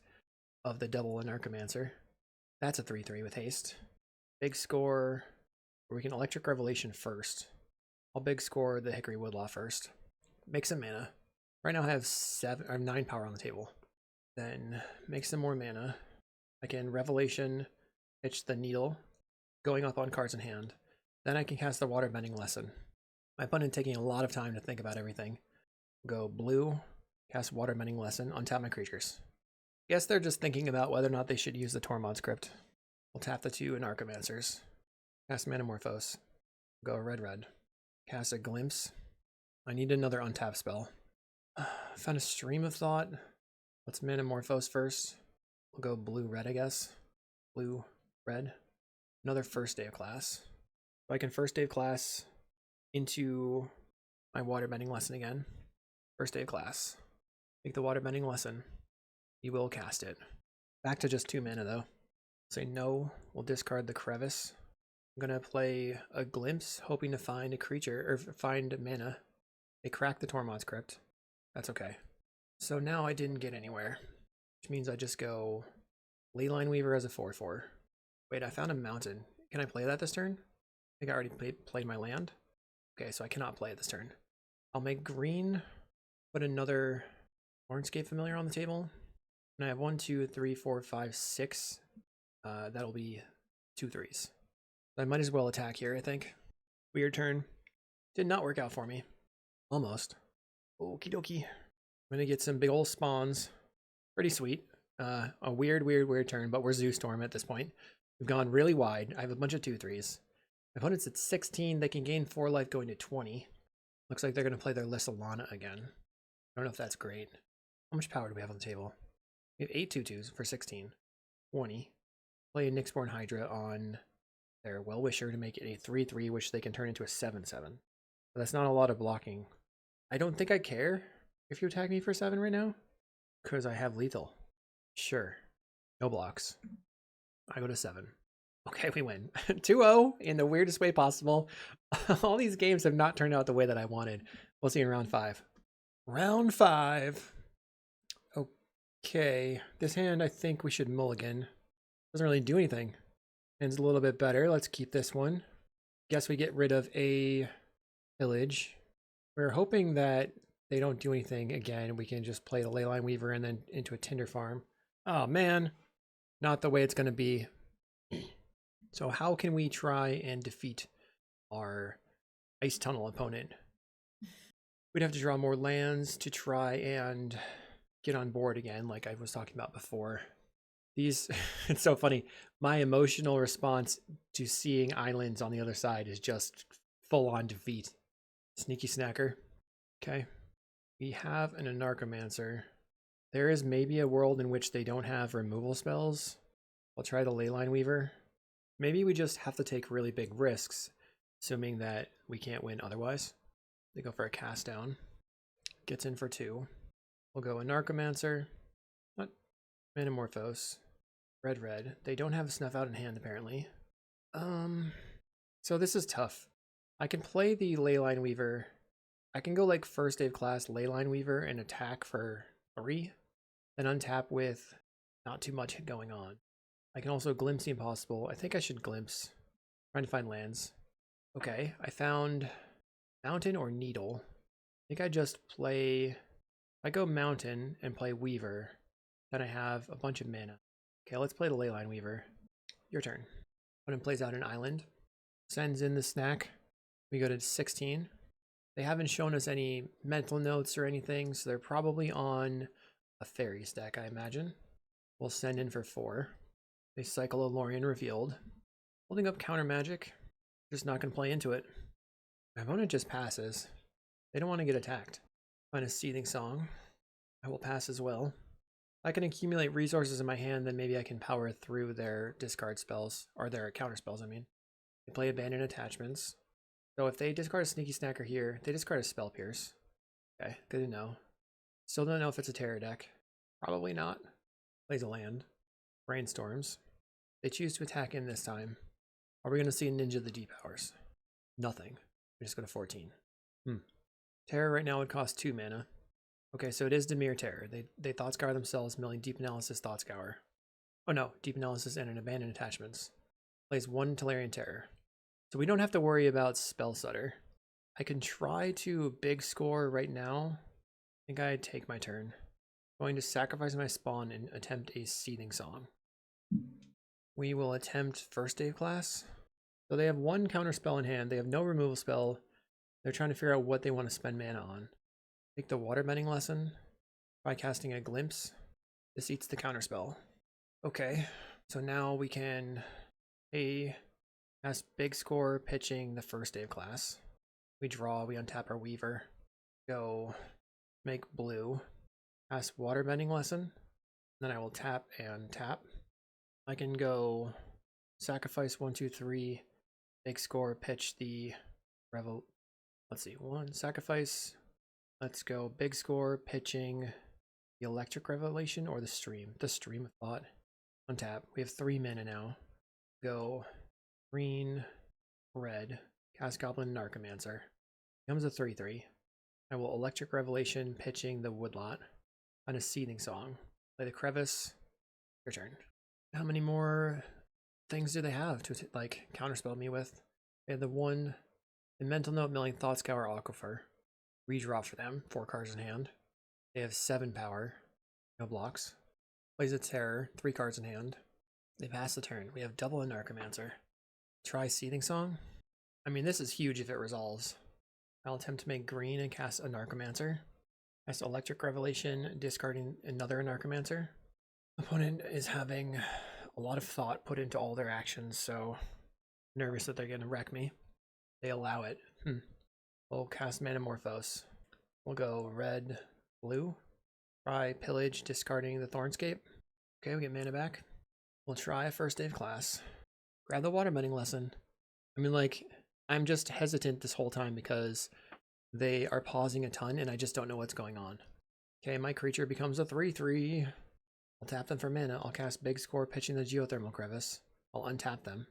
of the double Anarchomancer. That's a 3/3 with haste. Big Score, or we can Electric Revelation first. I'll Big Score the Hickory Woodlaw first. Make some mana. Right now I have 9 power on the table. Then make some more mana. I can Revelation, pitch the Needle, going up on cards in hand. Then I can cast the Waterbending Lesson. My opponent taking a lot of time to think about everything. Go blue, cast Waterbending Lesson, untap my creatures. Guess they're just thinking about whether or not they should use the Tormod's Crypt. We'll tap the 2 Anarchomancers. Cast Manamorphose. Go red-red. Cast a Glimpse. I need another untap spell. Found a Stream of Thought. Let's Manamorphose first. We'll go blue-red, I guess. Blue-red. Another first day of class. So I can first day of class into my Waterbending Lesson again. First day of class. Take the Waterbending Lesson. We will cast it. Back to just 2 mana though. Say no. We'll discard the Crevice. I'm gonna play a Glimpse, hoping to find a creature or find mana. They crack the Tormod's Crypt. That's okay. So now I didn't get anywhere, which means I just go Leyline Weaver as a 4/4. Wait, I found a mountain. Can I play that this turn? I think I already played my land. Okay, so I cannot play it this turn. I'll make green, put another Thornscape Familiar on the table. And I have 1, 2, 3, 4, 5, 6. That'll be 2 3s. I might as well attack here, I think. Weird turn. Did not work out for me. Almost. Okie dokie. I'm gonna get some big old spawns. Pretty sweet. A weird turn, but we're Zoo Storm at this point. We've gone really wide. I have a bunch of 2 3s. My opponent's at 16. They can gain 4 life going to 20. Looks like they're gonna play their Lissalana again. I don't know if that's great. How much power do we have on the table? We have 8 2/2s for 16. 20. Play a Nyxborn Hydra on their Well-Wisher to make it a 3/3, which they can turn into a 7/7. But that's not a lot of blocking. I don't think I care if you attack me for 7 right now, because I have lethal. Sure. No blocks. I go to 7. Okay, we win. 2-0 in the weirdest way possible. All these games have not turned out the way that I wanted. We'll see in round 5. Round 5. Okay, this hand I think we should mulligan. Doesn't really do anything. Hand's a little bit better. Let's keep this one. Guess we get rid of a pillage. We're hoping that they don't do anything again. We can just play the Leyline Weaver and then into a Tinder Farm. Oh man, not the way it's going to be. So how can we try and defeat our Ice Tunnel opponent? We'd have to draw more lands to try and get on board again, like I was talking about before. These, it's so funny. My emotional response to seeing islands on the other side is just full on defeat. Sneaky snacker. Okay. We have an Anarchomancer. There is maybe a world in which they don't have removal spells. I'll try the Leyline Weaver. Maybe we just have to take really big risks, assuming that we can't win otherwise. They go for a cast down. Gets in for 2. We'll go Anarchomancer. What? Manamorphose. Red. They don't have Snuff Out in hand, apparently. So this is tough. I can play the Leyline Weaver. I can go like first day of class Leyline Weaver and attack for 3. Then untap with not too much going on. I can also Glimpse the Impossible. I think I should Glimpse. Trying to find lands. Okay, I found Mountain or Needle. I think I just play... I go Mountain and play Weaver. Then I have a bunch of mana. Okay, let's play the Leyline Weaver. Your turn. Opponent plays out an island. Sends in the snack. We go to 16. They haven't shown us any mental notes or anything, so they're probably on a fairies deck, I imagine. We'll send in for 4. They cycle a Lorien Revealed. Holding up counter magic. Just not going to play into it. My opponent just passes. They don't want to get attacked. Find a Seething Song. I will pass as well. I can accumulate resources in my hand, then maybe I can power through their discard spells, or their counter spells, I mean. They play Abandoned Attachments. So if they discard a Sneaky Snacker here, they discard a Spell Pierce. Okay, good to know. Still don't know if it's a Terror deck. Probably not. Plays a land. Brainstorms. They choose to attack in this time. Are we going to see Ninja the Deep Hours? Nothing. We just go to 14. Terror right now would cost 2 mana. Okay, so it is Dimir Terror. They Thought Scour themselves, milling Deep Analysis, Thought Scour. Oh no, Deep Analysis and an Abandoned Attachments. Plays 1 Tolarian Terror. So we don't have to worry about Spell Stutter. I can try to big score right now. I think I take my turn. I'm going to sacrifice my spawn and attempt a Seething Song. We will attempt first day of class. So they have 1 counter spell in hand. They have no removal spell. They're trying to figure out what they want to spend mana on. Take the Waterbending Lesson by casting a Glimpse. This eats the counter spell. Okay, so now we can cast big score pitching the first day of class. We draw, we untap our Weaver. Go make blue. Cast Waterbending Lesson. Then I will tap and tap. I can go sacrifice 1, 2, 3, big score, pitch the let's see, 1, sacrifice. Let's go big score, pitching the Electric Revelation or the Stream. The Stream of Thought. Untap. We have 3 mana now. Go green, red, cast Goblin Narcomancer. Becomes a 3/3. I will Electric Revelation, pitching the Woodlot. On a Seething Song. Play the Crevice. Your turn. How many more things do they have to like counterspell me with? They have the Mental Note, milling Thought Scour, Aquifer. Redraw for them, 4 cards in hand. They have 7 power, no blocks. Plays a Terror, 3 cards in hand. They pass the turn. We have double a Narcomancer. Try Seething Song. I mean, this is huge if it resolves. I'll attempt to make green and cast a Narcomancer. Cast Electric Revelation, discarding another Narcomancer. Opponent is having a lot of thought put into all their actions, so nervous that they're going to wreck me. They allow it. We'll cast Manamorphose. We'll go red, blue. Try Pillage, discarding the Thornscape. Okay, we get mana back. We'll try first day of class. Grab the Waterbending Lesson. I mean, like, I'm just hesitant this whole time because they are pausing a ton and I just don't know what's going on. Okay, my creature becomes a 3/3. I'll tap them for mana. I'll cast big score, pitching the Geothermal Crevice. I'll untap them.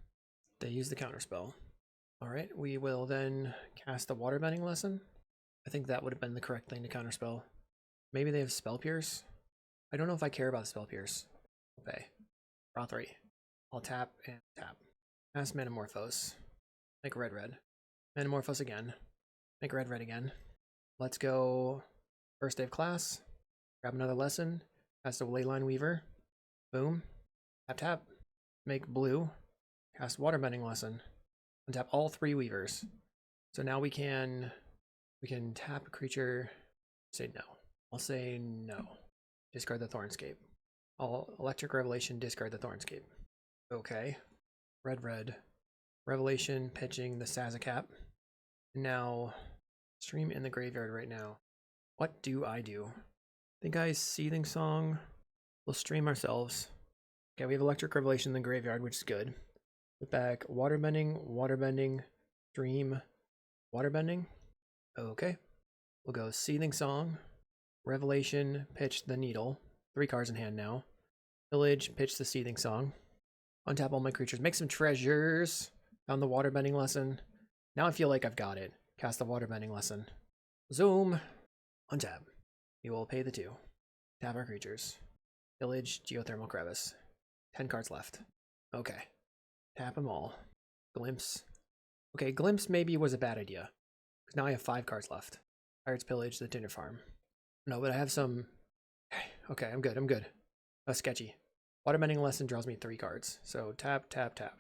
They use the counterspell. Alright, we will then cast the Waterbending Lesson. I think that would have been the correct thing to counterspell. Maybe they have Spell Pierce. I don't know if I care about Spell Pierce. Okay. Draw 3. I'll tap and tap. Cast Manamorphose. Make red. Manamorphose again. Make red again. Let's go first day of class. Grab another lesson. Cast a Leyline Weaver. Boom. Tap. Make blue. Cast Waterbending Lesson. Untap all 3 Weavers. So now we can tap a creature. Say no. I'll say no. discard the Thornscape. All Electric Revelation, discard the Thornscape. Okay. Red, red. Revelation, pitching the Sazakap. Now, stream in the graveyard right now. What do? I think I Seething Song. We'll stream ourselves. Okay, we have Electric Revelation in the graveyard, which is good. Put back Waterbending, Stream, Waterbending. Okay. We'll go Seething Song, Revelation, pitch the Needle. 3 cards in hand now. Village, pitch the Seething Song. Untap all my creatures. Make some treasures. Found the Waterbending lesson. Now I feel like I've got it. Cast the Waterbending lesson. Zoom. Untap. We will pay the 2. Tap our creatures. Village, Geothermal Crevice. 10 cards left. Okay. Tap them all. Glimpse. Okay, Glimpse maybe was a bad idea. Because now I have 5 cards left. Pirates Pillage, the Tinder Farm. No, but I have some... Okay, I'm good. That's sketchy. Waterbending lesson draws me 3 cards. So tap, tap, tap.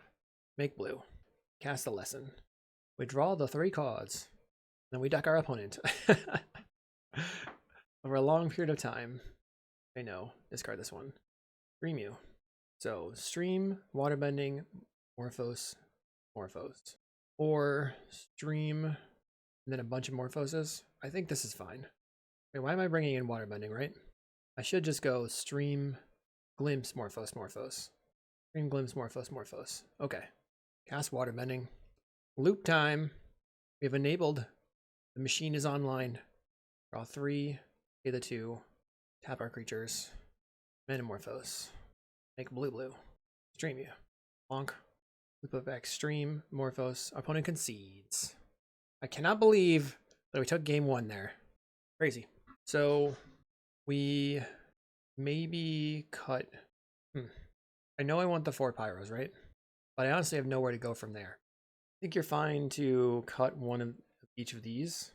Make blue. Cast the lesson. We draw the 3 cards. Then we deck our opponent. Over a long period of time. I know. Discard this one. Stream you. So stream, Waterbending, Morphos. Or stream, and then a bunch of Morphoses. I think this is fine. Wait, why am I bringing in Waterbending, right? I should just go stream, Glimpse, Morphos. Stream, Glimpse, Morphos. Okay. Cast Waterbending. Loop time. We have enabled. The machine is online. Draw 3, pay the 2, tap our creatures. Metamorphose. Make blue. Stream you. Bonk. Loop it back. Stream, Morphos. Our opponent concedes. I cannot believe that we took game 1 there. Crazy. So we maybe cut. I know I want the 4 pyros, right? But I honestly have nowhere to go from there. I think you're fine to cut one of each of these.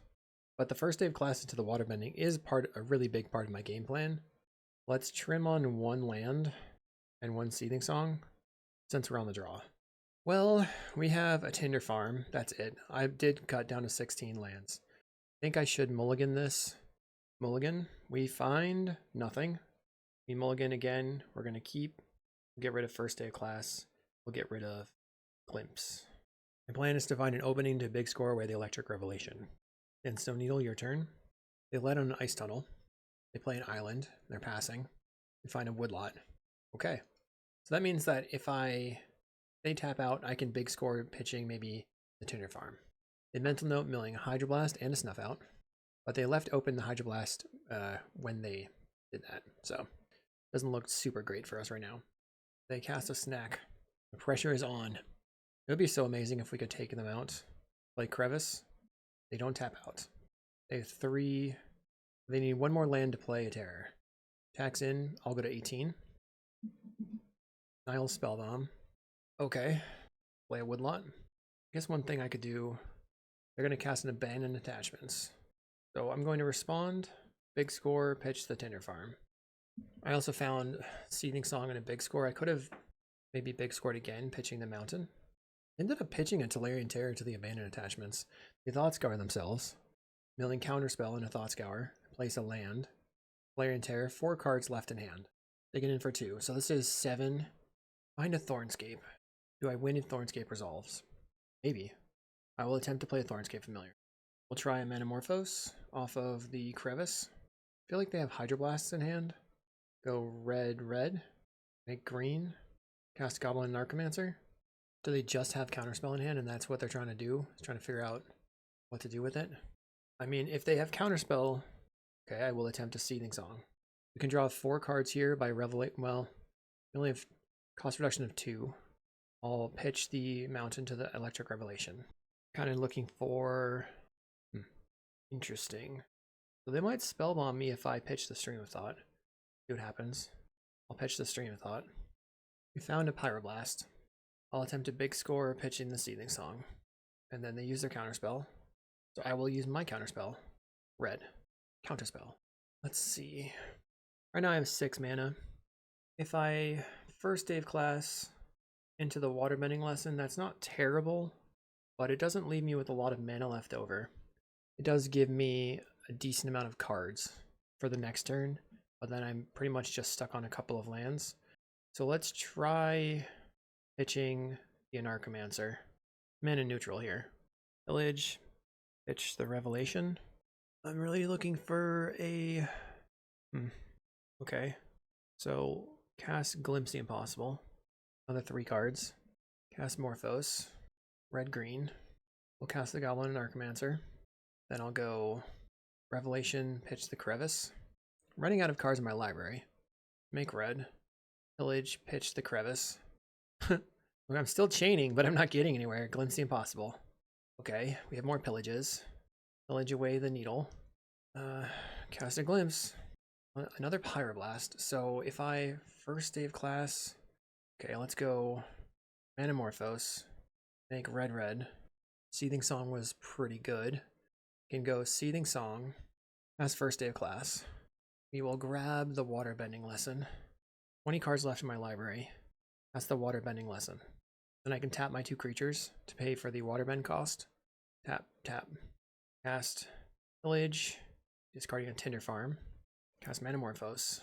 But the first day of class into the Waterbending is a really big part of my game plan. Let's trim on 1 land and 1 Seething Song since we're on the draw. Well, we have a Tinder Farm. That's it. I did cut down to 16 lands. I think I should mulligan this. Mulligan. We find nothing. We mulligan again. We're going to get rid of first day of class. We'll get rid of Glimpse. My plan is to find an opening to big score where the Electric Revelation. Then Stone Needle, your turn. They let on an Ice Tunnel. They play an island. They're passing. We find a Woodlot. Okay. So that means that if they tap out, I can big score pitching maybe the Tinder Farm. They Mental Note milling a Hydroblast and a Snuff Out. But they left open the Hydroblast when they did that. So doesn't look super great for us right now. They cast a Snack. The pressure is on. It would be so amazing if we could take them out. Play Crevice. They don't tap out. They have 3. They need 1 more land to play a Terror. Tax in. I'll go to 18. Nile Spellbomb. Okay. Play a Woodlot. I guess one thing I could do. They're going to cast an Abandoned Attachments. So I'm going to respond. Big score. Pitch the Tinder Farm. I also found Seething Song and a big score. I could have maybe big scored again, pitching the Mountain. Ended up pitching a Tolarian Terror to the Abandoned Attachments. They Thought Scour themselves. Milling Counterspell and a Thought Scour. Place a land. Tolarian Terror. 4 cards left in hand. They get in for 2. So this is 7. Find a Thornscape. Do I win if Thornscape resolves? Maybe. I will attempt to play a Thornscape Familiar. We'll try a Metamorphose off of the Crevice. I feel like they have Hydroblasts in hand. Go red. Make green. Cast Goblin Narcomancer. Do they just have Counterspell in hand and that's what they're trying to do? Trying to figure out what to do with it? I mean, if they have Counterspell, okay, I will attempt a Seething Song. We can draw 4 cards here by Revelate. Well, we only have cost reduction of 2. I'll pitch the Mountain to the Electric Revelation. Kind of looking for... Interesting. So they might Spellbomb me if I pitch the Stream of Thought. See what happens. I'll pitch the Stream of Thought. We found a Pyroblast. I'll attempt a big score pitching the Seething Song. And then they use their Counterspell. So I will use my Counterspell. Red. Counterspell. Let's see. Right now I have 6 mana. If I first day of class into the Waterbending lesson, that's not terrible. But it doesn't leave me with a lot of mana left over. It does give me a decent amount of cards for the next turn. but then I'm pretty much just stuck on a couple of lands. So let's try pitching the Anarchomancer. Mana neutral here. Village, pitch the Revelation. I'm really looking for a... Okay, so cast Glimpse the Impossible. Another 3 cards. Cast Morphos. Red-green. We'll cast the Goblin and Archomancer. Then I'll go Revelation, pitch the Crevice. I'm running out of cards in my library. Make red. Pillage, pitch the Crevice. I'm still chaining, but I'm not getting anywhere. Glimpse the Impossible. Okay, we have more pillages. Pillage away the Needle. Cast a Glimpse. Another Pyroblast. So if I first day of class... Okay, let's go Manamorphose. Make red. Seething Song was pretty good. Can go Seething Song. That's first day of class. We will grab the Waterbending Lesson. 20 cards left in my library. That's the Waterbending Lesson. Then I can tap my 2 creatures to pay for the Waterbend cost. Tap. Cast Village. Discarding a Tinder Farm. Cast Manamorphose.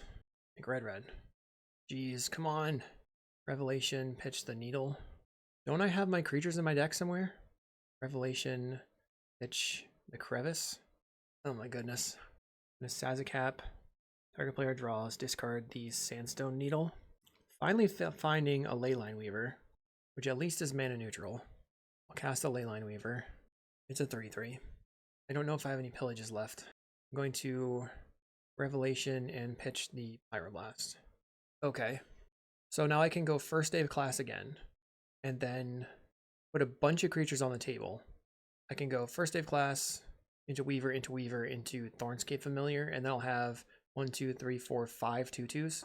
Make red. Jeez, come on. Revelation, pitch the Needle. Don't I have my creatures in my deck somewhere? Revelation, pitch the Crevice. Oh my goodness. And a Sazakap. Target player draws, discard the Sandstone Needle. Finally finding a Leyline Weaver, which at least is mana neutral. I'll cast a Leyline Weaver. It's a 3/3. I don't know if I have any pillages left. I'm going to Revelation and pitch the Pyroblast. Okay. So now I can go first day of class again, and then put a bunch of creatures on the table. I can go first day of class, into Weaver, into Thornscape Familiar, and then I'll have 1, 2, 3, 4, 5 2/2s.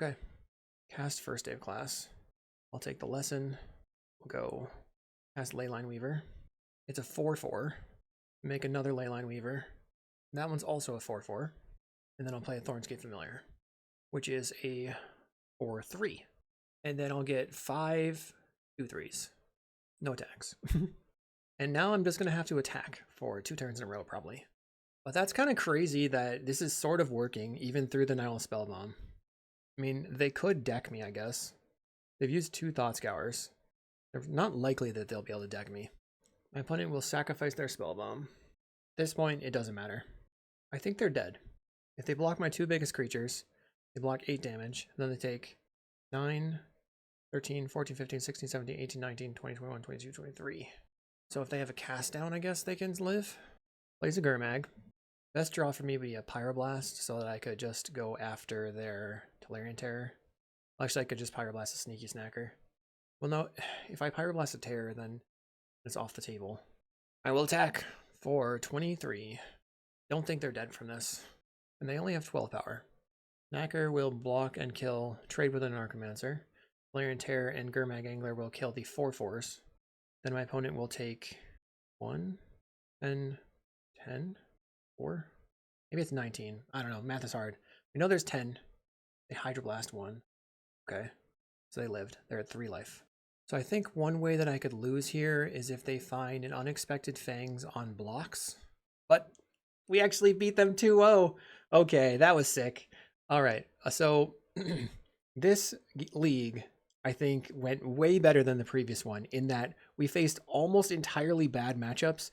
Okay. Cast first day of class. I'll take the lesson. We'll go cast Leyline Weaver. It's a 4/4. Make another Leyline Weaver. That one's also a 4/4. And then I'll play a Thornscape Familiar, which is a 4/3. And then I'll get 5 2/3s. No attacks. And now I'm just going to have to attack for 2 turns in a row, probably. But that's kind of crazy that this is sort of working, even through the Nihil Spellbomb. I mean, they could deck me, I guess. They've used 2 Thought Scours. They're not likely that they'll be able to deck me. My opponent will sacrifice their Spellbomb. At this point, it doesn't matter. I think they're dead. If they block my 2 biggest creatures, they block 8 damage. Then they take 9, 13, 14, 15, 16, 17, 18, 19, 20, 21, 22, 23. So if they have a cast down, I guess they can live. Plays a Gurmag. Best draw for me would be a Pyroblast, so that I could just go after their Tolarian Terror. Actually, I could just Pyroblast a Sneaky Snacker. Well, no, if I Pyroblast a Terror, then it's off the table. I will attack for 23. Don't think they're dead from this. And they only have 12 power. Snacker will block and kill, trade with an Archomancer. Tolarian Terror and Gurmag Angler will kill the 4/4s. Then my opponent will take 1, 10, 10, 4. Maybe it's 19. I don't know. Math is hard. We know there's 10. They Hydroblast 1. Okay. So they lived. They're at 3 life. So I think one way that I could lose here is if they find an Unexpected Fangs on blocks. But we actually beat them 2-0. Okay, that was sick. All right. So this league, I think, went way better than the previous one in that we faced almost entirely bad matchups.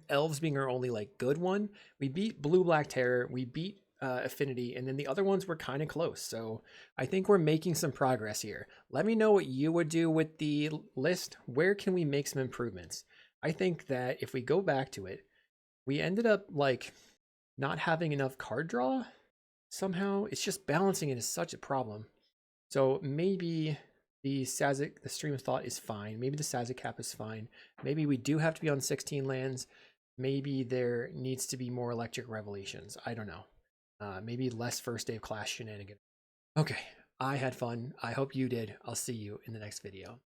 Elves being our only like good one. We beat Blue-Black Terror. We beat Affinity, and then the other ones were kind of close. So I think we're making some progress here. Let me know what you would do with the list. Where can we make some improvements? I think that if we go back to it, we ended up like not having enough card draw somehow. It's just balancing it is such a problem. So maybe the Stream of Thought is fine. Maybe the Sazakap is fine. Maybe we do have to be on 16 lands. Maybe there needs to be more Electric Revelations. I don't know. Maybe less first day of class shenanigans. Okay, I had fun. I hope you did. I'll see you in the next video.